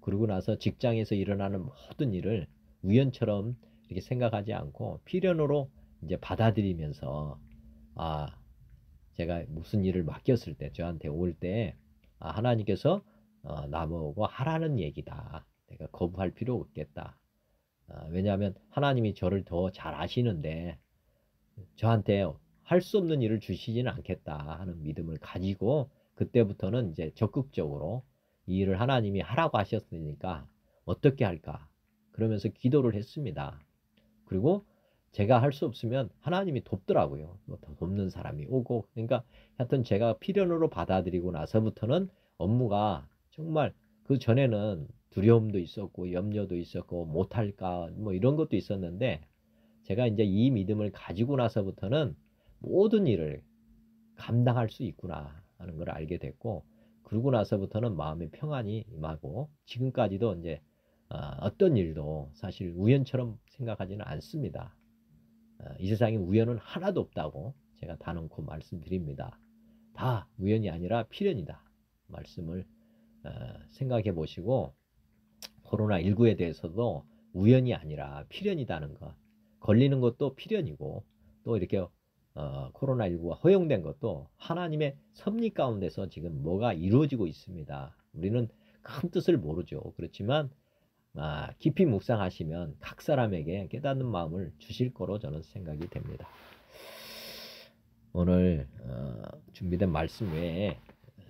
그러고 나서 직장에서 일어나는 모든 일을 우연처럼 이렇게 생각하지 않고 필연으로 이제 받아들이면서 제가 무슨 일을 맡겼을 때 저한테 올 때 하나님께서 나보고 하라는 얘기다. 내가 거부할 필요 없겠다. 왜냐하면 하나님이 저를 더 잘 아시는데 저한테 할 수 없는 일을 주시지는 않겠다 하는 믿음을 가지고 그때부터는 이제 적극적으로 이 일을 하나님이 하라고 하셨으니까 어떻게 할까? 그러면서 기도를 했습니다. 그리고 제가 할 수 없으면 하나님이 돕더라고요. 더 돕는 사람이 오고. 그러니까 하여튼 제가 필연으로 받아들이고 나서부터는 업무가 정말 그 전에는 두려움도 있었고 염려도 있었고 못할까 뭐 이런 것도 있었는데 제가 이제 이 믿음을 가지고 나서부터는 모든 일을 감당할 수 있구나 하는 걸 알게 됐고 그러고 나서부터는 마음의 평안이 임하고 지금까지도 이제 어떤 일도 사실 우연처럼 생각하지는 않습니다. 이 세상에 우연은 하나도 없다고 제가 단언코 말씀드립니다. 다 우연이 아니라 필연이다 말씀을 생각해 보시고 코로나19에 대해서도 우연이 아니라 필연이다는 것 걸리는 것도 필연이고 또 이렇게 코로나19가 허용된 것도 하나님의 섭리 가운데서 지금 뭐가 이루어지고 있습니다. 우리는 큰 뜻을 모르죠. 그렇지만 깊이 묵상하시면 각 사람에게 깨닫는 마음을 주실 거로 저는 생각이 됩니다. 오늘 준비된 말씀 외에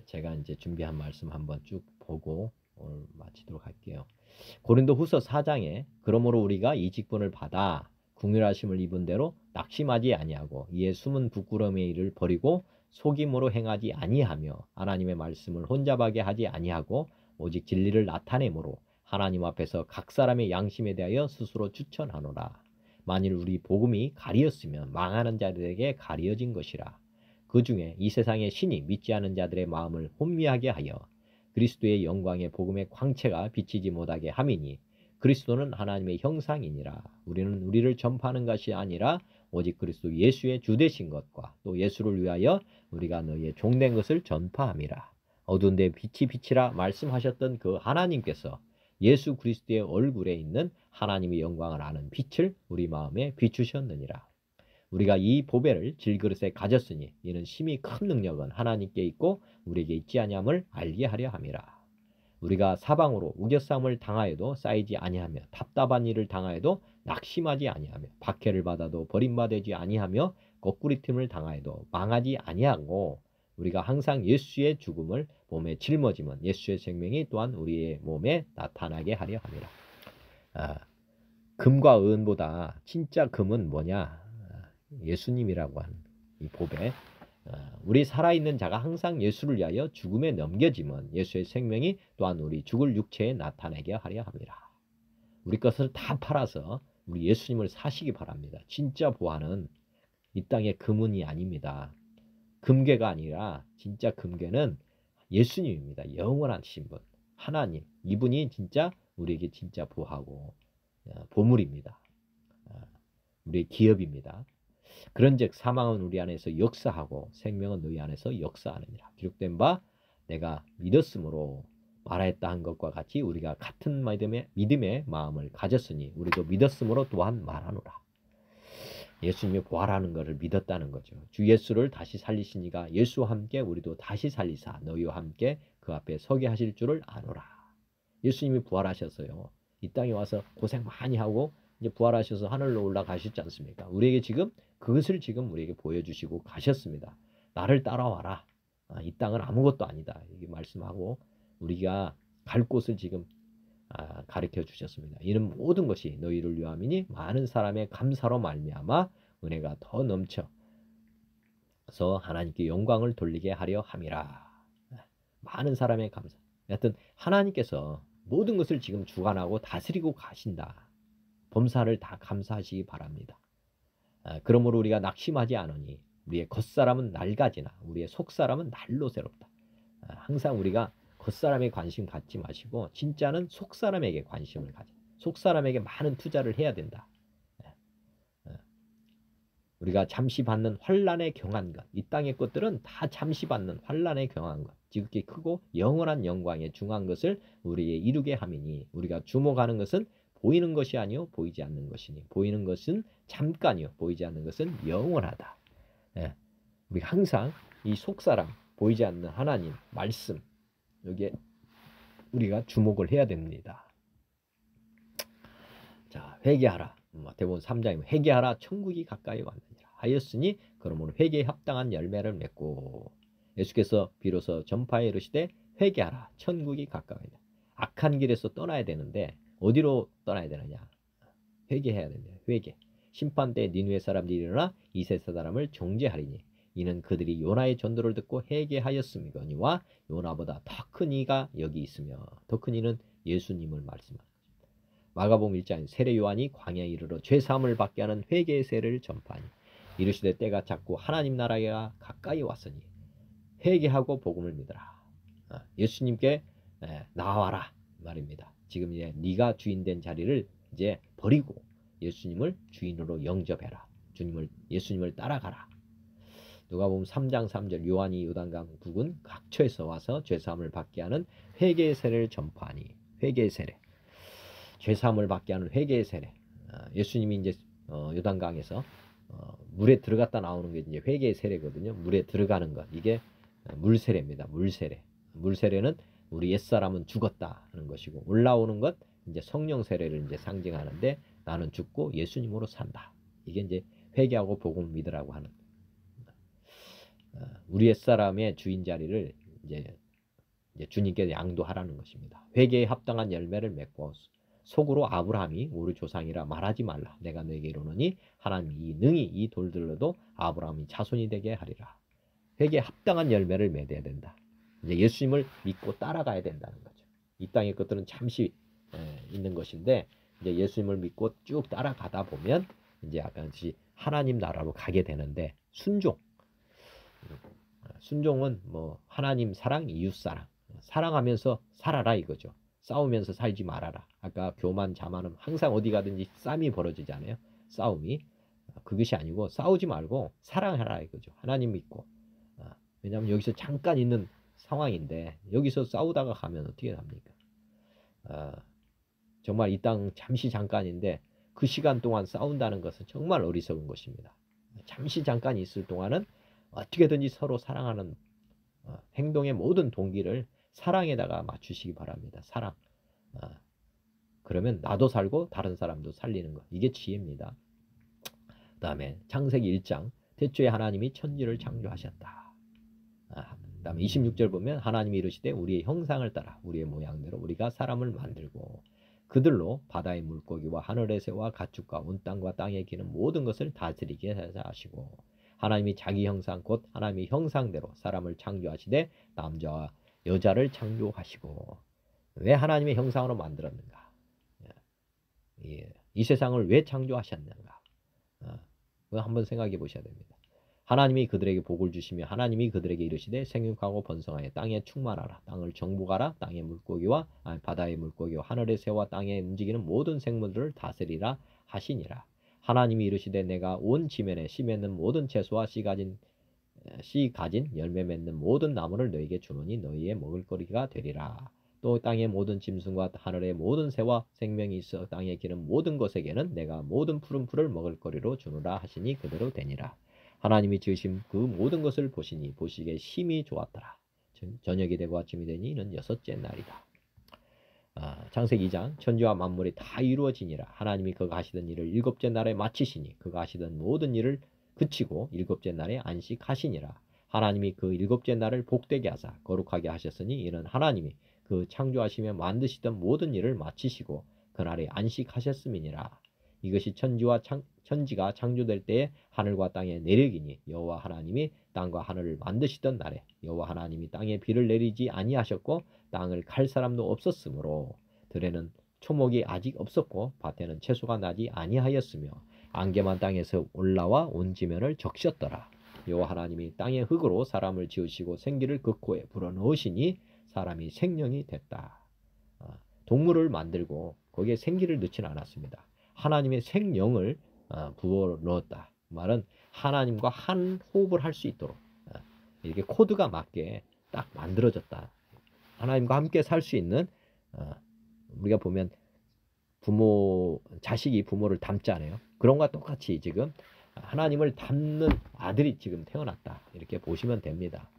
제가 이제 준비한 말씀 한번 쭉 보고 오늘 마치도록 할게요. 고린도후서 4장에 그러므로 우리가 이 직분을 받아 긍휼하심을 입은 대로 낙심하지 아니하고 이에 숨은 부끄러움의 일을 버리고 속임으로 행하지 아니하며 하나님의 말씀을 혼잡하게 하지 아니하고 오직 진리를 나타내므로 하나님 앞에서 각 사람의 양심에 대하여 스스로 추천하노라. 만일 우리 복음이 가리었으면 망하는 자들에게 가리어진 것이라. 그 중에 이 세상의 신이 믿지 않은 자들의 마음을 혼미하게 하여 그리스도의 영광의 복음의 광채가 비치지 못하게 함이니 그리스도는 하나님의 형상이니라. 우리는 우리를 전파하는 것이 아니라 오직 그리스도 예수의 주되신 것과 또 예수를 위하여 우리가 너희의 종된 것을 전파함이라. 어두운 데 빛이 비치라 말씀하셨던 그 하나님께서 예수 그리스도의 얼굴에 있는 하나님의 영광을 아는 빛을 우리 마음에 비추셨느니라. 우리가 이 보배를 질그릇에 가졌으니 이는 심히 큰 능력은 하나님께 있고 우리에게 있지 아니함을 알게 하려 함이라. 우리가 사방으로 우겨싸움을 당하여도 쌓이지 아니하며 답답한 일을 당하여도 낙심하지 아니하며 박해를 받아도 버림받지 아니하며 거꾸리팀을 당하여도 망하지 아니하고 우리가 항상 예수의 죽음을 몸에 짊어지면 예수의 생명이 또한 우리의 몸에 나타나게 하려 함이라. 금과 은보다 진짜 금은 뭐냐? 예수님이라고 하는 이 보배. 우리 살아있는 자가 항상 예수를 위하여 죽음에 넘겨지면 예수의 생명이 또한 우리 죽을 육체에 나타내게 하려 함이라. 우리 것을 다 팔아서 우리 예수님을 사시기 바랍니다. 진짜 보화는 이 땅의 금은이 아닙니다. 금괴가 아니라 진짜 금괴는 예수님입니다. 영원한 신분 하나님, 이분이 진짜 우리에게 진짜 보화고 보물입니다. 우리의 기업입니다. 그런즉 사망은 우리 안에서 역사하고 생명은 너희 안에서 역사하느니라. 기록된 바 내가 믿었으므로 말하였다 한 것과 같이 우리가 같은 믿음의 마음을 가졌으니 우리도 믿었으므로 또한 말하노라. 예수님이 부활하는 것을 믿었다는 거죠. 주 예수를 다시 살리신 이가 예수와 함께 우리도 다시 살리사 너희와 함께 그 앞에 서게 하실 줄을 아노라. 예수님이 부활하셨어요. 이 땅에 와서 고생 많이 하고 이제 부활하셔서 하늘로 올라가셨지 않습니까? 우리에게 지금 그것을 지금 우리에게 보여주시고 가셨습니다. 나를 따라와라. 이 땅은 아무것도 아니다. 이렇게 말씀하고 우리가 갈 곳을 지금 가르쳐 주셨습니다. 이는 모든 것이 너희를 위함이니 많은 사람의 감사로 말미암아 은혜가 더 넘쳐서 하나님께 영광을 돌리게 하려 함이라. 많은 사람의 감사. 여하튼 하나님께서 모든 것을 지금 주관하고 다스리고 가신다. 범사를 다 감사하시기 바랍니다. 그러므로 우리가 낙심하지 않으니 우리의 겉사람은 낡아지나 우리의 속사람은 날로 새롭다. 항상 우리가 겉사람에 관심 갖지 마시고 진짜는 속사람에게 관심을 가져. 속사람에게 많은 투자를 해야 된다. 우리가 잠시 받는 환난에 경한 것, 이 땅의 것들은 다 잠시 받는 환난에 경한 것, 지극히 크고 영원한 영광에 중한 것을 우리에 이루게 함이니 우리가 주목하는 것은 보이는 것이 아니요 보이지 않는 것이니 보이는 것은 잠깐이요 보이지 않는 것은 영원하다. 우리가 항상 이 속사람, 보이지 않는 하나님 말씀 여기에 우리가 주목을 해야 됩니다. 자, 회개하라. 마태복음 3장이면 회개하라 천국이 가까이 왔느니라 하였으니 그러므로 회개에 합당한 열매를 맺고 예수께서 비로소 전파에 이르시되 회개하라 천국이 가까이 있다. 악한 길에서 떠나야 되는데 어디로 떠나야 되느냐? 회개해야 됩니다. 회개. 심판 때 니느웨 사람들이 일어나 이세 사람을 정죄하리니 이는 그들이 요나의 전도를 듣고 회개하였음이거니와 요나보다 더 큰 이가 여기 있으며 더 큰 이는 예수님을 말씀합니다. 마가복음 1장 세례 요한이 광야에 이르러 죄사함을 받게 하는 회개의 세례를 전파하니 이르시되 때가 찼고 하나님 나라가 가까이 왔으니 회개하고 복음을 믿으라. 예수님께 나와라 말입니다. 지금 이제 네가 주인된 자리를 이제 버리고 예수님을 주인으로 영접해라. 예수님을 따라가라. 누가복음 3장 3절 요한이 요단강 부근 각처에서 와서 죄사함을 받게 하는 회개의 세례를 전파하니 회개의 세례. 죄사함을 받게 하는 회개의 세례. 예수님이 이제 요단강에서 물에 들어갔다 나오는 게 이제 회개의 세례거든요. 물에 들어가는 것. 이게 물세례입니다. 물세례. 물세례는 우리 옛사람은 죽었다 하는 것이고 올라오는 것 이제 성령 세례를 이제 상징하는데 나는 죽고 예수님으로 산다. 이게 이제 회개하고 복음을 믿으라고 하는 우리 옛사람의 주인 자리를 이제 주님께 양도하라는 것입니다. 회개에 합당한 열매를 맺고 속으로 아브라함이 우리 조상이라 말하지 말라. 내가 너에게 이르노니 하나님이 능히 이 돌들로도 아브라함이 자손이 되게 하리라. 회개에 합당한 열매를 맺어야 된다. 이제 예수님을 믿고 따라가야 된다는 거죠. 이 땅의 것들은 잠시 있는 것인데 이제 예수님을 믿고 쭉 따라가다 보면 이제 약간씩 하나님 나라로 가게 되는데 순종은 뭐 하나님 사랑, 이웃 사랑, 사랑하면서 살아라 이거죠. 싸우면서 살지 말아라. 아까 교만, 자만은 항상 어디 가든지 싸움이 벌어지잖아요. 싸움이. 그것이 아니고 싸우지 말고 사랑하라 이거죠. 하나님 믿고. 왜냐하면 여기서 잠깐 있는 상황인데 여기서 싸우다가 가면 어떻게 합니까? 정말 이 땅 잠시 잠깐인데 그 시간 동안 싸운다는 것은 정말 어리석은 것입니다. 잠시 잠깐 있을 동안은 어떻게든지 서로 사랑하는 행동의 모든 동기를 사랑에다가 맞추시기 바랍니다. 사랑. 그러면 나도 살고 다른 사람도 살리는 것. 이게 지혜입니다. 그 다음에 창세기 1장 태초에 하나님이 천지를 창조하셨다. 그 다음에 26절 보면 하나님이 이르시되 우리의 형상을 따라 우리의 모양대로 우리가 사람을 만들고 그들로 바다의 물고기와 하늘의 새와 가축과 온 땅과 땅에 기는 모든 것을 다스리게 하시고 하나님이 자기 형상 곧 하나님의 형상대로 사람을 창조하시되 남자와 여자를 창조하시고 왜 하나님의 형상으로 만들었는가? 이 세상을 왜 창조하셨는가? 한번 생각해 보셔야 됩니다. 하나님이 그들에게 복을 주시며 하나님이 그들에게 이르시되 생육하고 번성하여 땅에 충만하라. 땅을 정복하라. 땅의 물고기와 바다의 물고기와 하늘의 새와 땅에 움직이는 모든 생물들을 다스리라 하시니라. 하나님이 이르시되 내가 온 지면에 씨 맺는 모든 채소와 씨 가진 열매 맺는 모든 나무를 너에게 주노니 너희의 먹을거리가 되리라. 또 땅의 모든 짐승과 하늘의 모든 새와 생명이 있어 땅에 기는 모든 것에게는 내가 모든 푸른 풀을 먹을거리로 주노라 하시니 그대로 되니라. 하나님이 지으신 그 모든 것을 보시니 보시기에 심히 좋았더라. 저녁이 되고 아침이 되니 이는 여섯째 날이다. 창세기 2장 천지와 만물이 다 이루어지니라. 하나님이 그가 하시던 일을 일곱째 날에 마치시니 그가 하시던 모든 일을 그치고 일곱째 날에 안식하시니라. 하나님이 그 일곱째 날을 복되게 하사 거룩하게 하셨으니 이는 하나님이 그 창조하시며 만드시던 모든 일을 마치시고 그날에 안식하셨음이니라. 이것이 천지가 창조될 때에 하늘과 땅의 내력이니 여호와 하나님이 땅과 하늘을 만드시던 날에 여호와 하나님이 땅에 비를 내리지 아니하셨고 땅을 칼 사람도 없었으므로 들에는 초목이 아직 없었고 밭에는 채소가 나지 아니하였으며 안개만 땅에서 올라와 온 지면을 적셨더라. 여호와 하나님이 땅의 흙으로 사람을 지으시고 생기를 그 코에 불어넣으시니 사람이 생명이 됐다. 동물을 만들고 거기에 생기를 넣지는 않았습니다. 하나님의 생명을 부어 넣었다. 말은 하나님과 한 호흡을 할 수 있도록 이렇게 코드가 맞게 딱 만들어졌다. 하나님과 함께 살 수 있는 우리가 보면 자식이 부모를 닮잖아요. 그런 것과 똑같이 지금 하나님을 닮는 아들이 지금 태어났다. 이렇게 보시면 됩니다.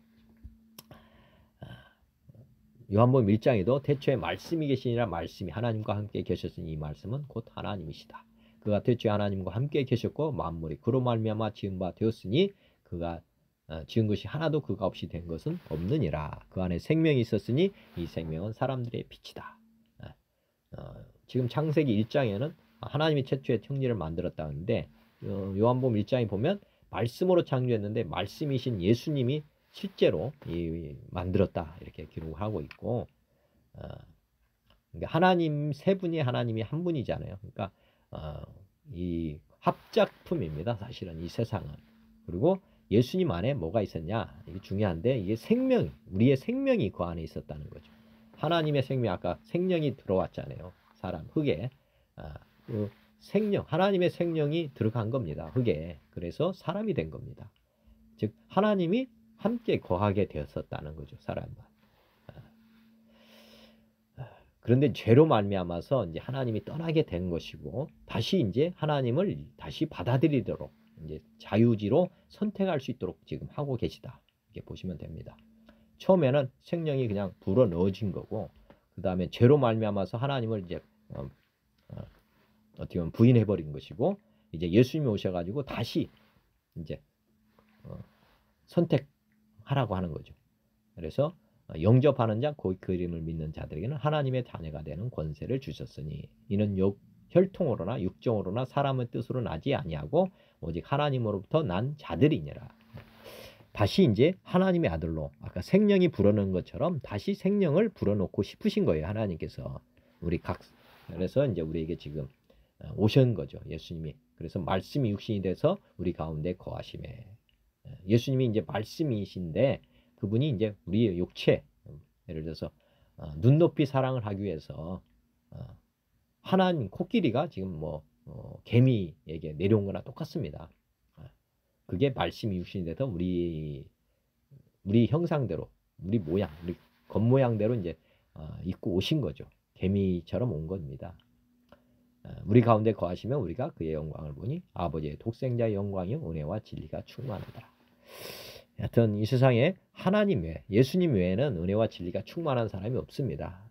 요한복음 1장에도 태초에 말씀이 계시니라 말씀이 하나님과 함께 계셨으니 이 말씀은 곧 하나님이시다. 그가 태초에 하나님과 함께 계셨고 만물이 그로 말미암아 지은 바 되었으니 그가 지은 것이 하나도 그가 없이 된 것은 없느니라. 그 안에 생명이 있었으니 이 생명은 사람들의 빛이다. 지금 창세기 1장에는 하나님이 최초에 천지를 만들었다는데 요한복음 1장에 보면 말씀으로 창조했는데 말씀이신 예수님이 실제로 만들었다 이렇게 기록하고 있고 그러니까 하나님 세 분이 하나님이 한 분이잖아요. 그러니까 이 합작품입니다. 사실은 이 세상은. 그리고 예수님 안에 뭐가 있었냐 이게 중요한데 이게 생명 우리의 생명이 그 안에 있었다는 거죠. 하나님의 생명 아까 생명이 들어왔잖아요. 사람 흙에 그 생명 하나님의 생명이 들어간 겁니다. 흙에. 그래서 사람이 된 겁니다. 즉 하나님이 함께 거하게 되었었다는 거죠. 사람과. 그런데 죄로 말미암아서 이제 하나님이 떠나게 된 것이고 다시 이제 하나님을 다시 받아들이도록 이제 자유지로 선택할 수 있도록 지금 하고 계시다. 이렇게 보시면 됩니다. 처음에는 생명이 그냥 불어 넣어진 거고 그 다음에 죄로 말미암아서 하나님을 이제 어떻게 보면 부인해 버린 것이고 이제 예수님이 오셔가지고 다시 이제 선택하라고 하는 거죠. 그래서 영접하는 자, 그 이름을 믿는 자들에게는 하나님의 자녀가 되는 권세를 주셨으니 이는 혈통으로나 육정으로나 사람의 뜻으로 나지 아니하고 오직 하나님으로부터 난 자들이니라. 다시 이제 하나님의 아들로 아까 생명이 불어넣은 것처럼 다시 생명을 불어넣고 싶으신 거예요. 하나님께서 그래서 이제 우리에게 지금 오신 거죠. 예수님이. 그래서 말씀이 육신이 돼서 우리 가운데 거하심에 예수님이 이제 말씀이신데 그분이 이제 우리의 육체 예를 들어서 눈높이 사랑을 하기 위해서 하나님 코끼리가 지금 개미에게 내려온 거나 똑같습니다. 그게 말씀이 육신이 돼서 우리 형상대로 우리 모양 우리 겉모양대로 이제 입고 오신 거죠. 개미처럼 온 겁니다. 우리 가운데 거하시면 우리가 그의 영광을 보니 아버지의 독생자의 영광이요 은혜와 진리가 충만하더라. 하여튼 이 세상에 하나님 외에 예수님 외에는 은혜와 진리가 충만한 사람이 없습니다.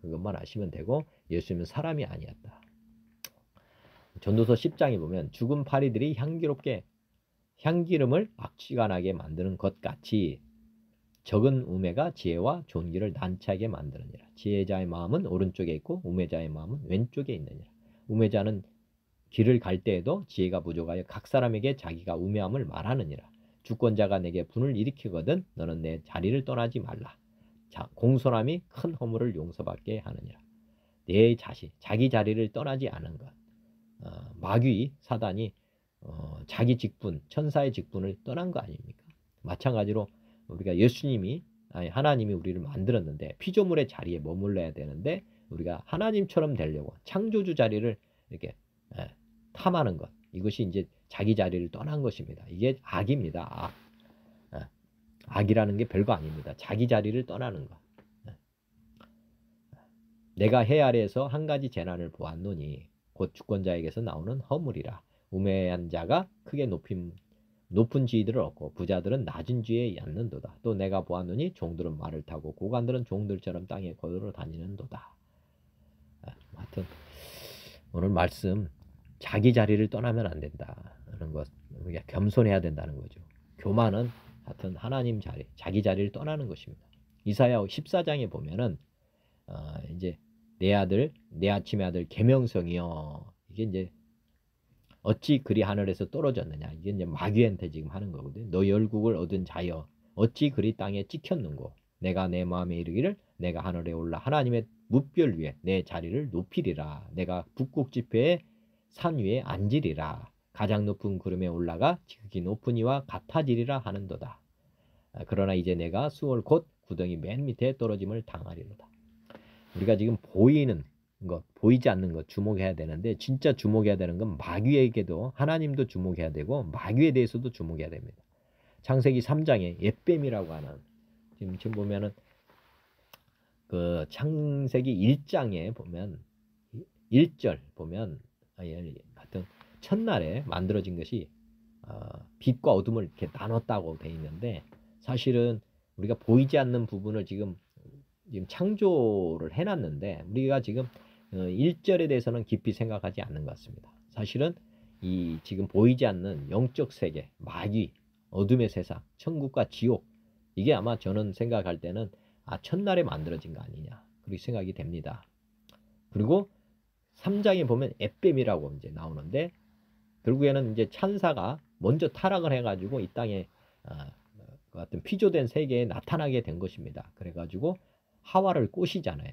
그것만 아시면 되고 예수님은 사람이 아니었다. 전도서 10장에 보면 죽은 파리들이 향기름을 악취가 나게 만드는 것 같이 적은 우매가 지혜와 존귀를 난처하게 만드느니라. 지혜자의 마음은 오른쪽에 있고 우매자의 마음은 왼쪽에 있느니라. 우매자는 길을 갈 때에도 지혜가 부족하여 각 사람에게 자기가 우매함을 말하느니라. 주권자가 내게 분을 일으키거든 너는 내 자리를 떠나지 말라. 공손함이 큰 허물을 용서받게 하느니라. 내 자기 자리를 떠나지 않은 것. 마귀 사단이 자기 직분 천사의 직분을 떠난 거 아닙니까? 마찬가지로 우리가 하나님이 우리를 만들었는데 피조물의 자리에 머물러야 되는데 우리가 하나님처럼 되려고 창조주 자리를 이렇게 탐하는 것 이것이 이제 자기 자리를 떠난 것입니다. 이게 악입니다. 악이라는 게 별거 아닙니다. 자기 자리를 떠나는 것. 내가 해 아래에서 한 가지 재난을 보았노니 곧 주권자에게서 나오는 허물이라. 우매한 자가 크게 높은 지위들을 얻고 부자들은 낮은 지위에 앉는도다. 또 내가 보았노니 종들은 말을 타고 고관들은 종들처럼 땅에 걸어 다니는도다. 하여튼 오늘 말씀 자기 자리를 떠나면 안 된다는 것 우리가 겸손해야 된다는 거죠. 교만은 하여튼 하나님 자리 자기 자리를 떠나는 것입니다. 이사야 14장에 보면은 이제 내 아침의 아들 계명성이여 이게 이제 어찌 그리 하늘에서 떨어졌느냐 이게 이제 마귀한테 지금 하는 거거든요. 너희 열국을 얻은 자여 어찌 그리 땅에 찍혔는고 내가 내 마음에 이르기를 내가 하늘에 올라 하나님의 무별 위에 내 자리를 높이리라. 내가 북극 지폐의 산 위에 앉으리라. 가장 높은 구름에 올라가 지극히 높은 이와 같아지리라 하는도다. 그러나 이제 내가 수월 곧 구덩이 맨 밑에 떨어짐을 당하리로다. 우리가 지금 보이는 것, 보이지 않는 것 주목해야 되는데 진짜 주목해야 되는 건 마귀에게도 하나님도 주목해야 되고 마귀에 대해서도 주목해야 됩니다. 창세기 3장에 옅뱀이라고 하는 지금 보면은 그 창세기 1장에 보면 1절 보면 하여튼 첫날에 만들어진 것이 빛과 어둠을 이렇게 나눴다고 돼 있는데 사실은 우리가 보이지 않는 부분을 지금 지금 창조를 해놨는데 우리가 지금 1절에 대해서는 깊이 생각하지 않는 것 같습니다. 사실은 이 지금 보이지 않는 영적 세계, 마귀, 어둠의 세상, 천국과 지옥, 이게 아마 저는 생각할 때는 첫날에 만들어진 거 아니냐 그렇게 생각이 됩니다. 그리고 3장에 보면 앳뱀이라고 이제 나오는데 결국에는 이제 찬사가 먼저 타락을 해가지고 이 땅에 그 같은 피조된 세계에 나타나게 된 것입니다. 그래가지고 하와를 꼬시잖아요.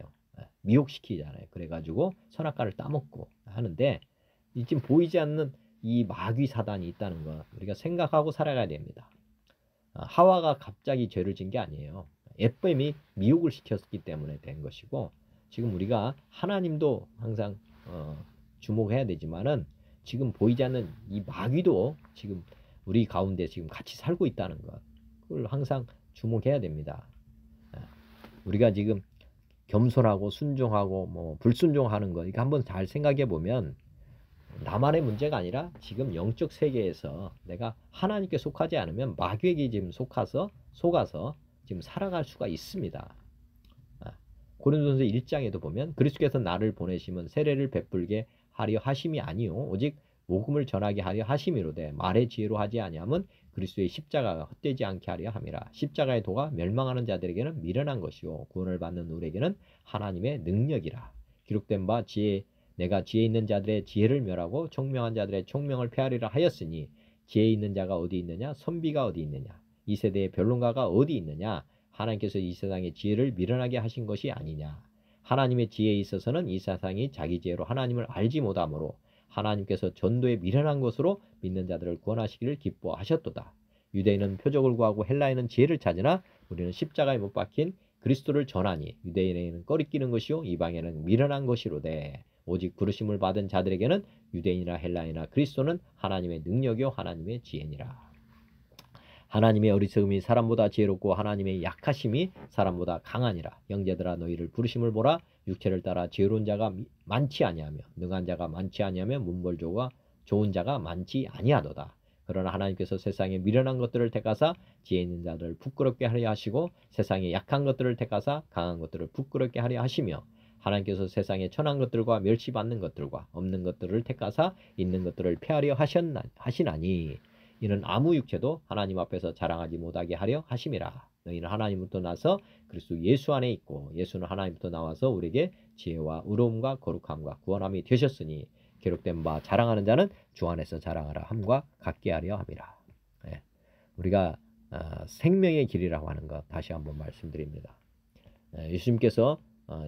미혹시키잖아요. 그래가지고 선악과를 따먹고 하는데 지금 보이지 않는 이 마귀 사단이 있다는 거 우리가 생각하고 살아가야 됩니다. 하와가 갑자기 죄를 진 게 아니에요. 앳뱀이 미혹을 시켰기 때문에 된 것이고 지금 우리가 하나님도 항상 주목해야 되지만은 지금 보이지 않는 이 마귀도 지금 우리 가운데 지금 같이 살고 있다는 것 그걸 항상 주목해야 됩니다. 우리가 지금 겸손하고 순종하고 뭐 불순종하는 거 이거 한번 잘 생각해 보면 나만의 문제가 아니라 지금 영적 세계에서 내가 하나님께 속하지 않으면 마귀에게 지금 속아서 지금 살아갈 수가 있습니다. 고린도전서 1장에도 보면 그리스도께서 나를 보내시면 세례를 베풀게 하려 하심이 아니요 오직 복음을 전하게 하려 하심이로되 말의 지혜로 하지 아니하면 그리스도의 십자가가 헛되지 않게 하려 함이라. 십자가의 도가 멸망하는 자들에게는 미련한 것이요 구원을 받는 우리에게는 하나님의 능력이라. 기록된 바 내가 지혜 있는 자들의 지혜를 멸하고 총명한 자들의 총명을 폐하리라 하였으니 지혜 있는 자가 어디 있느냐 선비가 어디 있느냐 이 세대의 변론가가 어디 있느냐 하나님께서 이 세상의 지혜를 미련하게 하신 것이 아니냐. 하나님의 지혜에 있어서는 이 세상이 자기 지혜로 하나님을 알지 못하므로 하나님께서 전도에 미련한 것으로 믿는 자들을 구원하시기를 기뻐하셨도다. 유대인은 표적을 구하고 헬라인은 지혜를 찾으나 우리는 십자가에 못 박힌 그리스도를 전하니 유대인에게는 꺼리끼는 것이요 이방에는 미련한 것이로되 오직 부르심을 받은 자들에게는 유대인이나 헬라인이나 그리스도는 하나님의 능력이요 하나님의 지혜니라. 하나님의 어리석음이 사람보다 지혜롭고 하나님의 약하심이 사람보다 강하니라. 형제들아 너희를 부르심을 보라. 육체를 따라 지혜로운 자가 많지 아니하며 능한 자가 많지 아니하며 문벌조가 좋은 자가 많지 아니하도다. 그러나 하나님께서 세상에 미련한 것들을 택하사 지혜 있는 자들을 부끄럽게 하려 하시고 세상에 약한 것들을 택하사 강한 것들을 부끄럽게 하려 하시며 하나님께서 세상에 천한 것들과 멸시받는 것들과 없는 것들을 택하사 있는 것들을 폐하려 하시나니 이는 아무 육체도 하나님 앞에서 자랑하지 못하게 하려 하심이라. 너희는 하나님부터 나서 그리스도 예수 안에 있고 예수는 하나님부터 나와서 우리에게 지혜와 의로움과 거룩함과 구원함이 되셨으니 기록된 바 자랑하는 자는 주 안에서 자랑하라 함과 같게 하려 함이라. 우리가 생명의 길이라고 하는 것 다시 한번 말씀드립니다. 예수님께서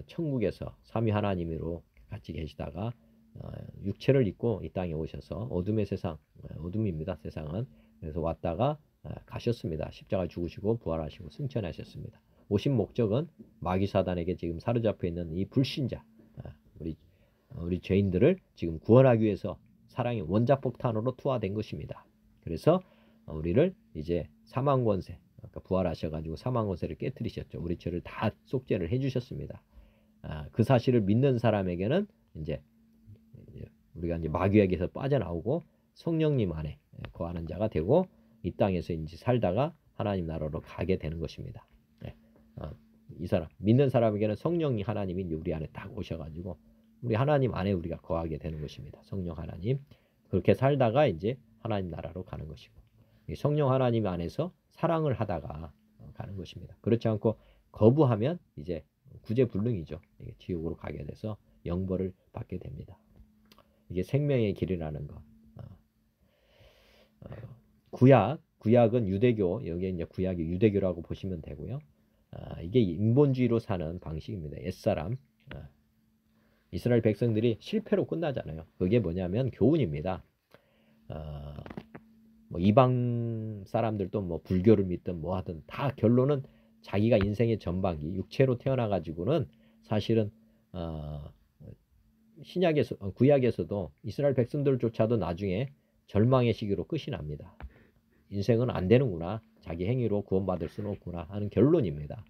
천국에서 삼위 하나님으로 같이 계시다가 육체를 입고 이 땅에 오셔서 어둠의 세상, 어둠입니다. 세상은. 그래서 왔다가 가셨습니다. 십자가 죽으시고 부활하시고 승천하셨습니다. 오신 목적은 마귀 사단에게 지금 사로잡혀 있는 이 불신자, 우리 죄인들을 지금 구원하기 위해서 사랑의 원자폭탄으로 투하된 것입니다. 그래서 우리를 이제 사망권세, 아까 부활하셔가지고 사망권세를 깨뜨리셨죠. 우리 죄를 다 속죄를 해주셨습니다. 그 사실을 믿는 사람에게는 이제 우리가 이제 마귀에게서 빠져나오고 성령님 안에 거하는 자가 되고 이 땅에서 이제 살다가 하나님 나라로 가게 되는 것입니다. 이 사람 믿는 사람에게는 성령이 하나님이 우리 안에 딱 오셔가지고 우리 하나님 안에 우리가 거하게 되는 것입니다. 성령 하나님 그렇게 살다가 이제 하나님 나라로 가는 것이고 성령 하나님 안에서 사랑을 하다가 가는 것입니다. 그렇지 않고 거부하면 이제 구제불능이죠. 지옥으로 가게 돼서 영벌을 받게 됩니다. 이게 생명의 길이라는 것. 구약은 유대교, 여기에 이제 구약이 유대교라고 보시면 되고요. 이게 인본주의로 사는 방식입니다. 옛사람. 이스라엘 백성들이 실패로 끝나잖아요. 그게 뭐냐면 교훈입니다. 뭐 이방 사람들도 뭐 불교를 믿든 뭐 하든 다 결론은 자기가 인생의 전반기 육체로 태어나 가지고는 사실은 구약에서도 이스라엘 백성들조차도 나중에 절망의 시기로 끝이 납니다. 인생은 안 되는구나. 자기 행위로 구원받을 수는 없구나 하는 결론입니다.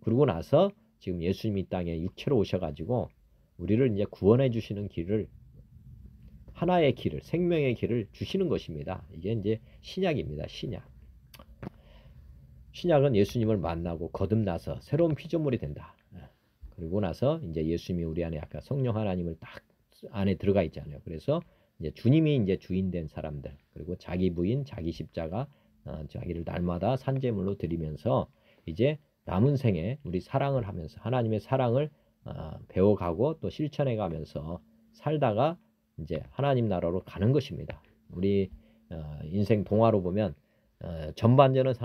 그러고 나서 지금 예수님이 이 땅에 육체로 오셔가지고 우리를 이제 구원해 주시는 길을 하나의 길을 생명의 길을 주시는 것입니다. 이게 이제 신약입니다. 신약은 예수님을 만나고 거듭나서 새로운 피조물이 된다. 그리고 나서 이제 예수님이 우리 안에 아까 성령 하나님을 딱 안에 들어가 있잖아요. 그래서 이제 주님이 이제 주인 된 사람들, 그리고 자기 부인, 자기 십자가, 자기를 날마다 산제물로 드리면서 이제 남은 생에 우리 사랑을 하면서 하나님의 사랑을 배워가고 또 실천해 가면서 살다가 이제 하나님 나라로 가는 것입니다. 우리 인생 동화로 보면 전반전은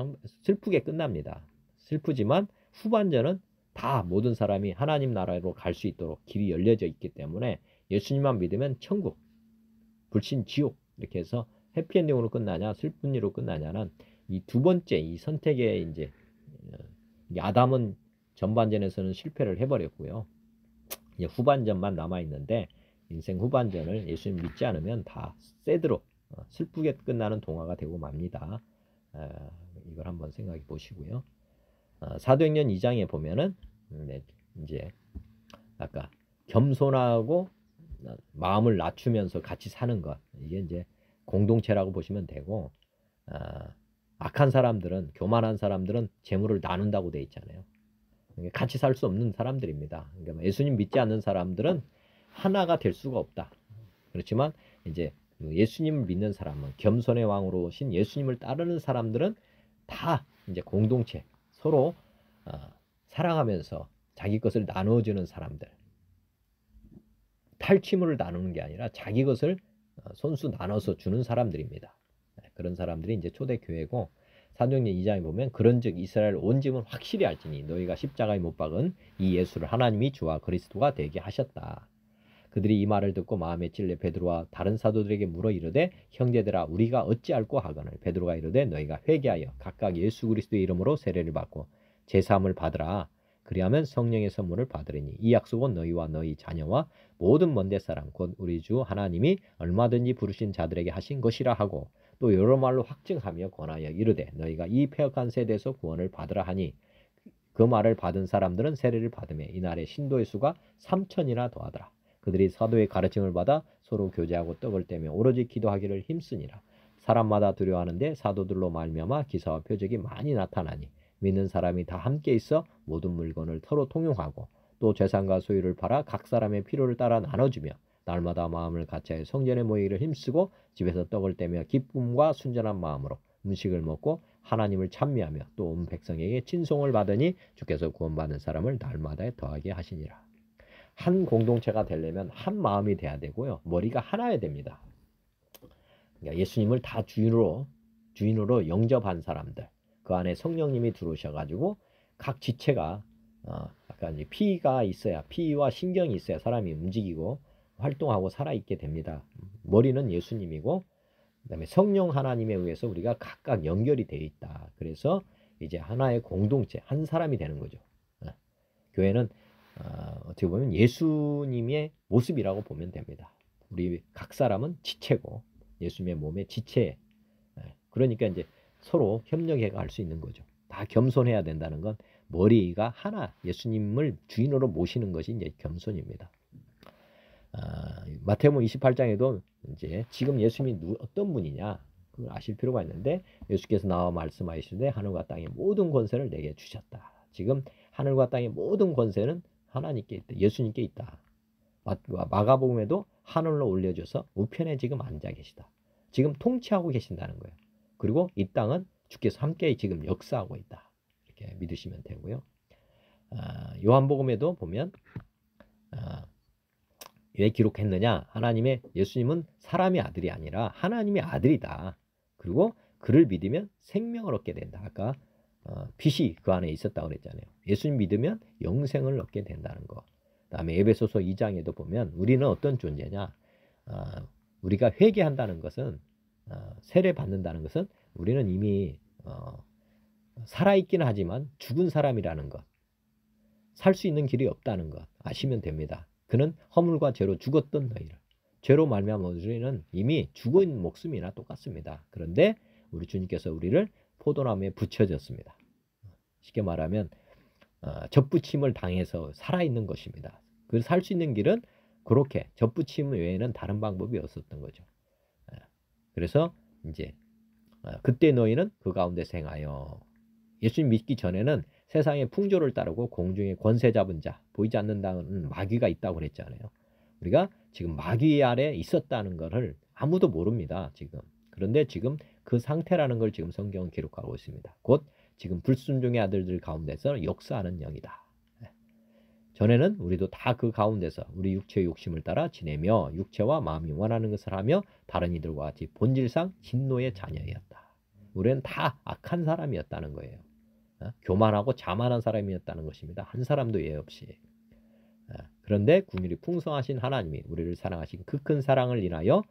슬프게 끝납니다. 슬프지만 후반전은 다 모든 사람이 하나님 나라로 갈 수 있도록 길이 열려져 있기 때문에 예수님만 믿으면 천국, 불신 지옥 이렇게 해서 해피엔딩으로 끝나냐 슬픈 일로 끝나냐는 이 두 번째 이 선택에 이제 아담은 전반전에서는 실패를 해버렸고요. 이제 후반전만 남아 있는데 인생 후반전을 예수님 믿지 않으면 다 새드로 슬프게 끝나는 동화가 되고 맙니다. 이걸 한번 생각해 보시고요. 사도행전 2장에 보면은 이제 아까 겸손하고 마음을 낮추면서 같이 사는 것, 이게 이제 공동체라고 보시면 되고, 악한 사람들은, 교만한 사람들은 재물을 나눈다고 돼 있잖아요. 같이 살 수 없는 사람들입니다. 그러니까 예수님 믿지 않는 사람들은 하나가 될 수가 없다. 그렇지만 이제 예수님을 믿는 사람은, 겸손의 왕으로 오신 예수님을 따르는 사람들은 다 이제 공동체, 서로 사랑하면서 자기 것을 나누어주는 사람들, 탈취물을 나누는 게 아니라 자기 것을 손수 나눠서 주는 사람들입니다. 그런 사람들이 이제 초대교회고, 사도행전 2장에 보면 그런즉 이스라엘 온 집은 확실히 알지니 너희가 십자가에 못 박은 이 예수를 하나님이 주와 그리스도가 되게 하셨다. 그들이 이 말을 듣고 마음에 찔려 베드로와 다른 사도들에게 물어 이르되 형제들아 우리가 어찌 알고 하거늘. 베드로가 이르되 너희가 회개하여 각각 예수 그리스도의 이름으로 세례를 받고 제사함을 받으라. 그리하면 성령의 선물을 받으리니 이 약속은 너희와 너희 자녀와 모든 먼데 사람 곧 우리 주 하나님이 얼마든지 부르신 자들에게 하신 것이라 하고, 또 여러 말로 확증하며 권하여 이르되 너희가 이 패역한 세대에서 구원을 받으라 하니, 그 말을 받은 사람들은 세례를 받으며 이날의 신도의 수가 3천이나 더하더라. 그들이 사도의 가르침을 받아 서로 교제하고 떡을 떼며 오로지 기도하기를 힘쓰니라. 사람마다 두려워하는데 사도들로 말미암아 기사와 표적이 많이 나타나니 믿는 사람이 다 함께 있어 모든 물건을 서로 통용하고 또 재산과 소유를 팔아 각 사람의 필요를 따라 나눠주며 날마다 마음을 같이하여 성전에 모이기를 힘쓰고 집에서 떡을 떼며 기쁨과 순전한 마음으로 음식을 먹고 하나님을 찬미하며 또 온 백성에게 친송을 받으니 주께서 구원받는 사람을 날마다 더하게 하시니라. 한 공동체가 되려면 한 마음이 돼야 되고요. 머리가 하나여야 됩니다. 그러니까 예수님을 다 주인으로 영접한 사람들, 그 안에 성령님이 들어오셔가지고 각 지체가 아까 이제 피가 있어야, 피와 신경이 있어야 사람이 움직이고 활동하고 살아있게 됩니다. 머리는 예수님이고 그다음에 성령 하나님에 의해서 우리가 각각 연결이 되어 있다. 그래서 이제 하나의 공동체, 한 사람이 되는 거죠. 교회는 어떻게 보면 예수님의 모습이라고 보면 됩니다. 우리 각 사람은 지체고 예수님의 몸의 지체. 그러니까 이제 서로 협력해 갈 수 있는 거죠. 다 겸손해야 된다는 건 머리가 하나, 예수님을 주인으로 모시는 것이 이제 겸손입니다. 마태복음 28장에도 이제 지금 예수님이 어떤 분이냐 그걸 아실 필요가 있는데, 예수께서 나와 말씀하시되 하늘과 땅의 모든 권세를 내게 주셨다. 지금 하늘과 땅의 모든 권세는 하나님께 있다. 예수님께 있다. 마가복음에도 하늘로 올려줘서 우편에 지금 앉아 계시다. 지금 통치하고 계신다는 거예요. 그리고 이 땅은 주께서 함께 지금 역사하고 있다. 이렇게 믿으시면 되고요. 요한복음에도 보면 왜 기록했느냐? 예수님은 사람의 아들이 아니라 하나님의 아들이다. 그리고 그를 믿으면 생명을 얻게 된다. 아까 빛이 그 안에 있었다고 그랬잖아요. 예수님 믿으면 영생을 얻게 된다는 거. 그다음에 에베소서 2장에도 보면 우리는 어떤 존재냐? 우리가 회개한다는 것은, 세례 받는다는 것은 우리는 이미 살아있긴 하지만 죽은 사람이라는 것, 살 수 있는 길이 없다는 것 아시면 됩니다. 그는 허물과 죄로 죽었던 너희를, 죄로 말미암아 우리는 이미 죽은 목숨이나 똑같습니다. 그런데 우리 주님께서 우리를 포도나무에 붙여졌습니다. 쉽게 말하면 젖붙임을 당해서 살아있는 것입니다. 그 살 수 있는 길은 그렇게 젖붙임 외에는 다른 방법이 없었던 거죠. 그래서 이제 그때 너희는 그 가운데 행하여, 예수님 믿기 전에는 세상의 풍조를 따르고 공중의 권세 잡은 자, 보이지 않는다는 마귀가 있다고 그랬잖아요. 우리가 지금 마귀 아래 있었다는 것을 아무도 모릅니다. 지금. 그런데 지금 그 상태라는 걸 지금 성경은 기록하고 있습니다. 곧 지금 불순종의 아들들 가운데서 역사하는 영이다. 전에는 우리도 다 그 가운데서 우리 육체의 욕심을 따라 지내며 육체와 마음이 원하는 것을 하며 다른 이들과 같이 본질상 진노의 자녀였다. 우리는 다 악한 사람이었다는 거예요. 교만하고 자만한 사람이었다는 것입니다. 한 사람도 예 없이. 그런데 긍휼이 풍성하신 하나님이 우리를 사랑하신 그 큰 사랑을 인하여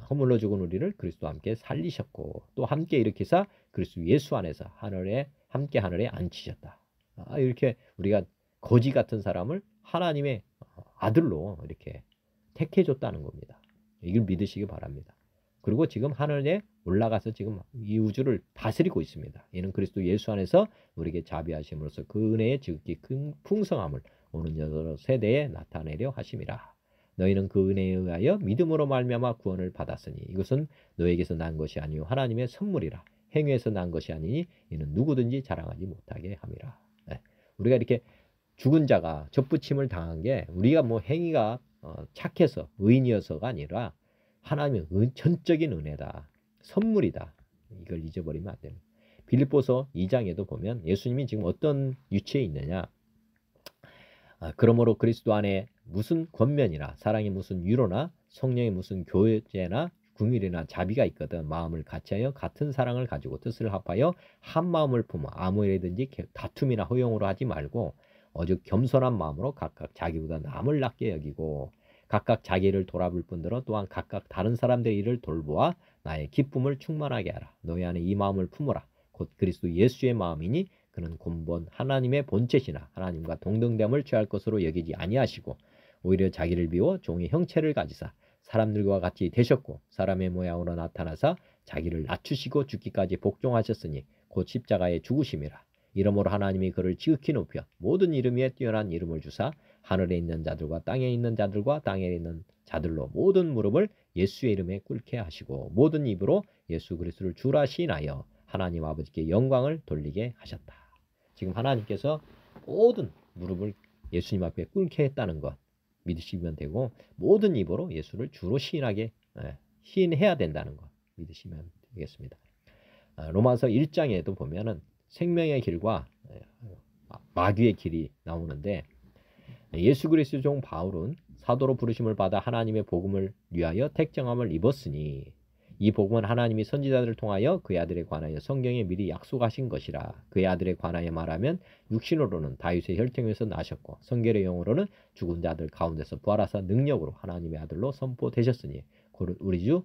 허물로 죽은 우리를 그리스도와 함께 살리셨고 또 함께 일으키사 그리스도 예수 안에서 함께 하늘에 앉히셨다. 이렇게 우리가 거지 같은 사람을 하나님의 아들로 이렇게 택해줬다는 겁니다. 이걸 믿으시기 바랍니다. 그리고 지금 하늘에 올라가서 지금 이 우주를 다스리고 있습니다. 이는 그리스도 예수 안에서 우리에게 자비하심으로써 그 은혜의 지극히 큰 풍성함을 오는 여러 세대에 나타내려 하심이라. 너희는 그 은혜에 의하여 믿음으로 말미암아 구원을 받았으니 이것은 너에게서 난 것이 아니요 하나님의 선물이라. 행위에서 난 것이 아니니 이는 누구든지 자랑하지 못하게 함이라. 우리가 이렇게 죽은 자가 접붙임을 당한 게 우리가 뭐 행위가 착해서 의인이어서가 아니라 하나님의 전적인 은혜다. 선물이다. 이걸 잊어버리면 안 됩니다. 빌립보서 2장에도 보면 예수님이 지금 어떤 위치에 있느냐. 그러므로 그리스도 안에 무슨 권면이나 사랑의 무슨 위로나 성령의 무슨 교제나 긍휼이나 자비가 있거든 마음을 같이하여 같은 사랑을 가지고 뜻을 합하여 한 마음을 품어 아무 일이든지 다툼이나 허용으로 하지 말고 오직 겸손한 마음으로 각각 자기보다 남을 낫게 여기고 각각 자기를 돌아볼 뿐더러 또한 각각 다른 사람들의 일을 돌보아 나의 기쁨을 충만하게 하라. 너희 안에 이 마음을 품어라. 곧 그리스도 예수의 마음이니 그는 근본 하나님의 본체시나 하나님과 동등됨을 취할 것으로 여기지 아니하시고 오히려 자기를 비워 종의 형체를 가지사 사람들과 같이 되셨고 사람의 모양으로 나타나사 자기를 낮추시고 죽기까지 복종하셨으니 곧 십자가에 죽으심이라. 이러므로 하나님이 그를 지극히 높여 모든 이름 위에 뛰어난 이름을 주사 하늘에 있는 자들과 땅에 있는 자들과 땅에 있는 자들로 모든 무릎을 예수의 이름에 꿇게 하시고 모든 입으로 예수 그리스도를 주라 시인하여 하나님 아버지께 영광을 돌리게 하셨다. 지금 하나님께서 모든 무릎을 예수님 앞에 꿇게 했다는 것 믿으시면 되고 모든 입으로 예수를 주로 시인해야 된다는 것 믿으시면 되겠습니다. 로마서 1장에도 보면은 생명의 길과 마귀의 길이 나오는데 예수 그리스도 종 바울은 사도로 부르심을 받아 하나님의 복음을 위하여 택정함을 입었으니 이 복음은 하나님이 선지자들을 통하여 그의 아들에 관하여 성경에 미리 약속하신 것이라. 그의 아들에 관하여 말하면 육신으로는 다윗의 혈통에서 나셨고 성결의 영으로는 죽은 자들 가운데서 부활하사 능력으로 하나님의 아들로 선포되셨으니 우리 주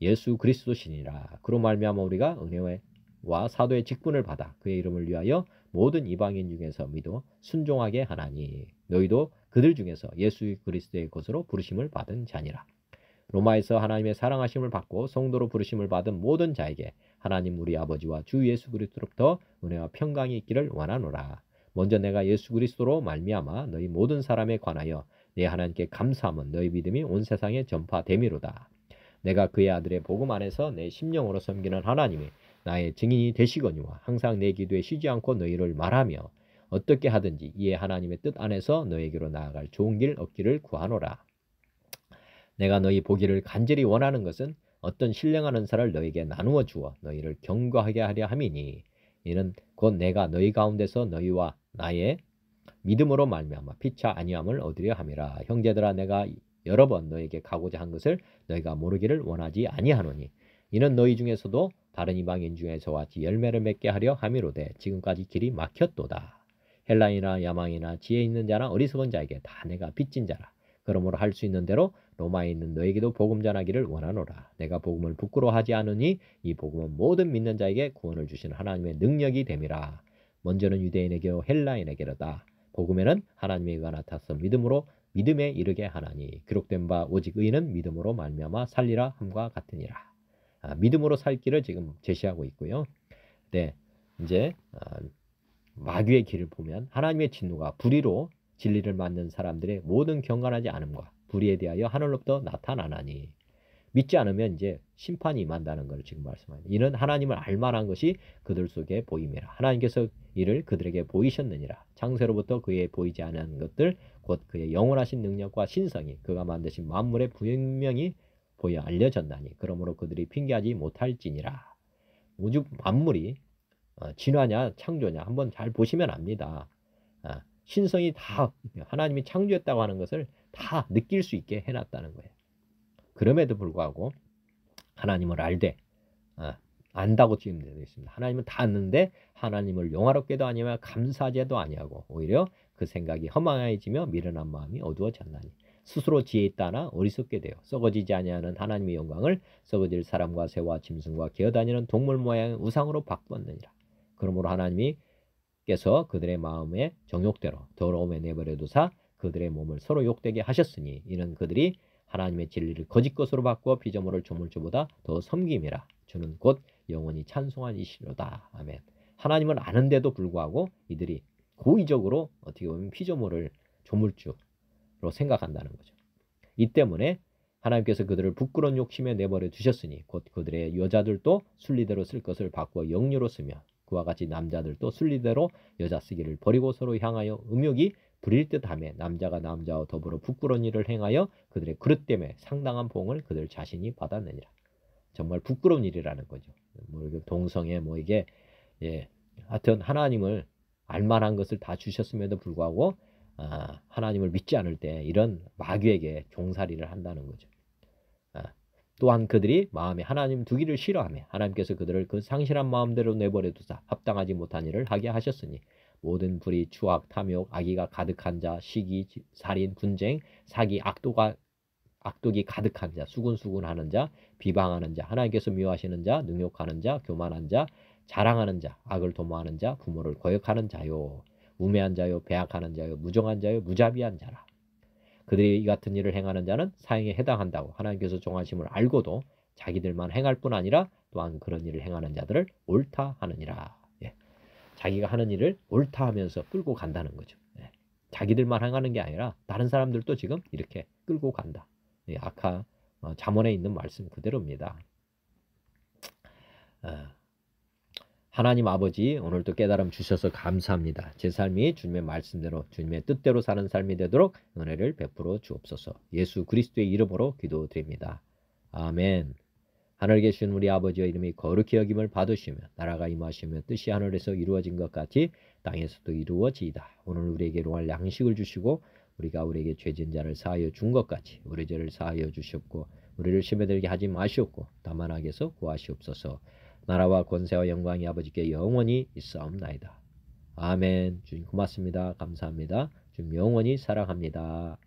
예수 그리스도시니라. 그로 말미암아 우리가 은혜와 사도의 직분을 받아 그의 이름을 위하여 모든 이방인 중에서 믿어 순종하게 하나니 너희도 그들 중에서 예수 그리스도의 것으로 부르심을 받은 자니라. 로마에서 하나님의 사랑하심을 받고 성도로 부르심을 받은 모든 자에게 하나님 우리 아버지와 주 예수 그리스도로부터 은혜와 평강이 있기를 원하노라. 먼저 내가 예수 그리스도로 말미암아 너희 모든 사람에 관하여 내 하나님께 감사함은 너희 믿음이 온 세상에 전파됨이로다. 내가 그의 아들의 복음 안에서 내 심령으로 섬기는 하나님이 나의 증인이 되시거니와 항상 내 기도에 쉬지 않고 너희를 말하며 어떻게 하든지 이에 하나님의 뜻 안에서 너희에게로 나아갈 좋은 길 얻기를 구하노라. 내가 너희 보기를 간절히 원하는 것은 어떤 신령한 은사를 너희에게 나누어 주어 너희를 경거하게 하려 함이니 이는 곧 내가 너희 가운데서 너희와 나의 믿음으로 말미암아 피차 아니함을 얻으려 함이라. 형제들아 내가 여러 번 너희에게 가고자 한 것을 너희가 모르기를 원하지 아니하노니 이는 너희 중에서도 다른 이방인 중에서와 같이 열매를 맺게 하려 함이로되 지금까지 길이 막혔도다. 헬라인이나 야망이나 지혜 있는 자나 어리석은 자에게 다 내가 빚진 자라. 그러므로 할 수 있는 대로 로마에 있는 너에게도 복음 전하기를 원하노라. 내가 복음을 부끄러워하지 않으니 이 복음은 모든 믿는 자에게 구원을 주시는 하나님의 능력이 됨이라. 먼저는 유대인에게로 헬라인에게로다. 복음에는 하나님의 의가 나타서 믿음에 이르게 하나니 기록된 바 오직 의인은 믿음으로 말미암아 살리라 함과 같으니라. 믿음으로 살 길을 지금 제시하고 있고요. 네, 이제 마귀의 길을 보면 하나님의 진노가 불의로 진리를 만든 사람들의 모든 경건하지 않음과 불의에 대하여 하늘로부터 나타나나니 믿지 않으면 이제 심판이 임한다는 걸 지금 말씀합니다. 이는 하나님을 알만한 것이 그들 속에 보임이라. 하나님께서 이를 그들에게 보이셨느니라. 창세로부터 그에 보이지 않은 것들 곧 그의 영원하신 능력과 신성이 그가 만드신 만물에 분명히 보여 알려졌나니 그러므로 그들이 핑계하지 못할지니라. 우주 만물이 진화냐 창조냐 한번 잘 보시면 압니다. 신성이 다 하나님이 창조했다고 하는 것을 다 느낄 수 있게 해놨다는 거예요. 그럼에도 불구하고 하나님을 알되 안다고 지금 되어 있습니다. 하나님은 다 아는데 하나님을 영화롭게도 아니하며 감사하지도 아니하고 오히려 그 생각이 허망해지며 미련한 마음이 어두워졌나니 스스로 지혜 있다나 어리석게 되어 썩어지지 아니하는 하나님의 영광을 썩어질 사람과 새와 짐승과 기어다니는 동물 모양의 우상으로 바꾸었느니라. 그러므로 하나님께서 그들의 마음의 정욕대로 더러움에 내버려 두사 그들의 몸을 서로 욕되게 하셨으니 이는 그들이 하나님의 진리를 거짓 것으로 바꾸어 피조물을 조물주보다 더 섬김이라. 주는 곧 영원히 찬송한 이시로다. 아멘. 하나님을 아는데도 불구하고 이들이 고의적으로 어떻게 보면 피조물을 조물주로 생각한다는 거죠. 이 때문에 하나님께서 그들을 부끄러운 욕심에 내버려 두셨으니 곧 그들의 여자들도 순리대로 쓸 것을 바꾸어 영유로 쓰며 그와 같이 남자들도 순리대로 여자 쓰기를 버리고 서로 향하여 음욕이 부릴 듯하며 남자가 남자와 더불어 부끄러운 일을 행하여 그들의 그릇 때문에 상당한 봉을 그들 자신이 받았느니라. 정말 부끄러운 일이라는 거죠. 뭐 동성애 뭐 이게 하여튼 하나님을 알만한 것을 다 주셨음에도 불구하고 하나님을 믿지 않을 때 이런 마귀에게 종살이를 한다는 거죠. 또한 그들이 마음에 하나님 두기를 싫어하며 하나님께서 그들을 그 상실한 마음대로 내버려 두사 합당하지 못한 일을 하게 하셨으니 모든 불의, 추악, 탐욕, 악의가 가득한 자, 시기, 살인, 분쟁, 사기, 악독이 가득한 자, 수군수군하는 자, 비방하는 자, 하나님께서 미워하시는 자, 능욕하는 자, 교만한 자, 자랑하는 자, 악을 도모하는 자, 부모를 거역하는 자요, 우매한 자요, 배악하는 자요, 무정한 자요, 무자비한 자라. 그들이 이 같은 일을 행하는 자는 사형에 해당한다고 하나님께서 정하심을 알고도 자기들만 행할 뿐 아니라 또한 그런 일을 행하는 자들을 옳다 하느니라. 자기가 하는 일을 옳다 하면서 끌고 간다는 거죠. 자기들만 행하는 게 아니라 다른 사람들도 지금 이렇게 끌고 간다. 아까 잠언에 있는 말씀 그대로입니다. 하나님 아버지 오늘도 깨달음 주셔서 감사합니다. 제 삶이 주님의 말씀대로 주님의 뜻대로 사는 삶이 되도록 은혜를 베풀어 주옵소서. 예수 그리스도의 이름으로 기도드립니다. 아멘. 하늘에 계신 우리 아버지의 이름이 거룩히 여김을 받으시며 나라가 임하시며 뜻이 하늘에서 이루어진 것 같이 땅에서도 이루어지이다. 오늘 우리에게 일용할 양식을 주시고 우리가 우리에게 죄진 자를 사하여 준 것 같이 우리 죄를 사하여 주시옵고 우리를 시험에 들게 하지 마시옵고 다만 악에서 구하시옵소서. 나라와 권세와 영광이 아버지께 영원히 있사옵나이다. 아멘. 주님 고맙습니다. 감사합니다. 주님 영원히 사랑합니다.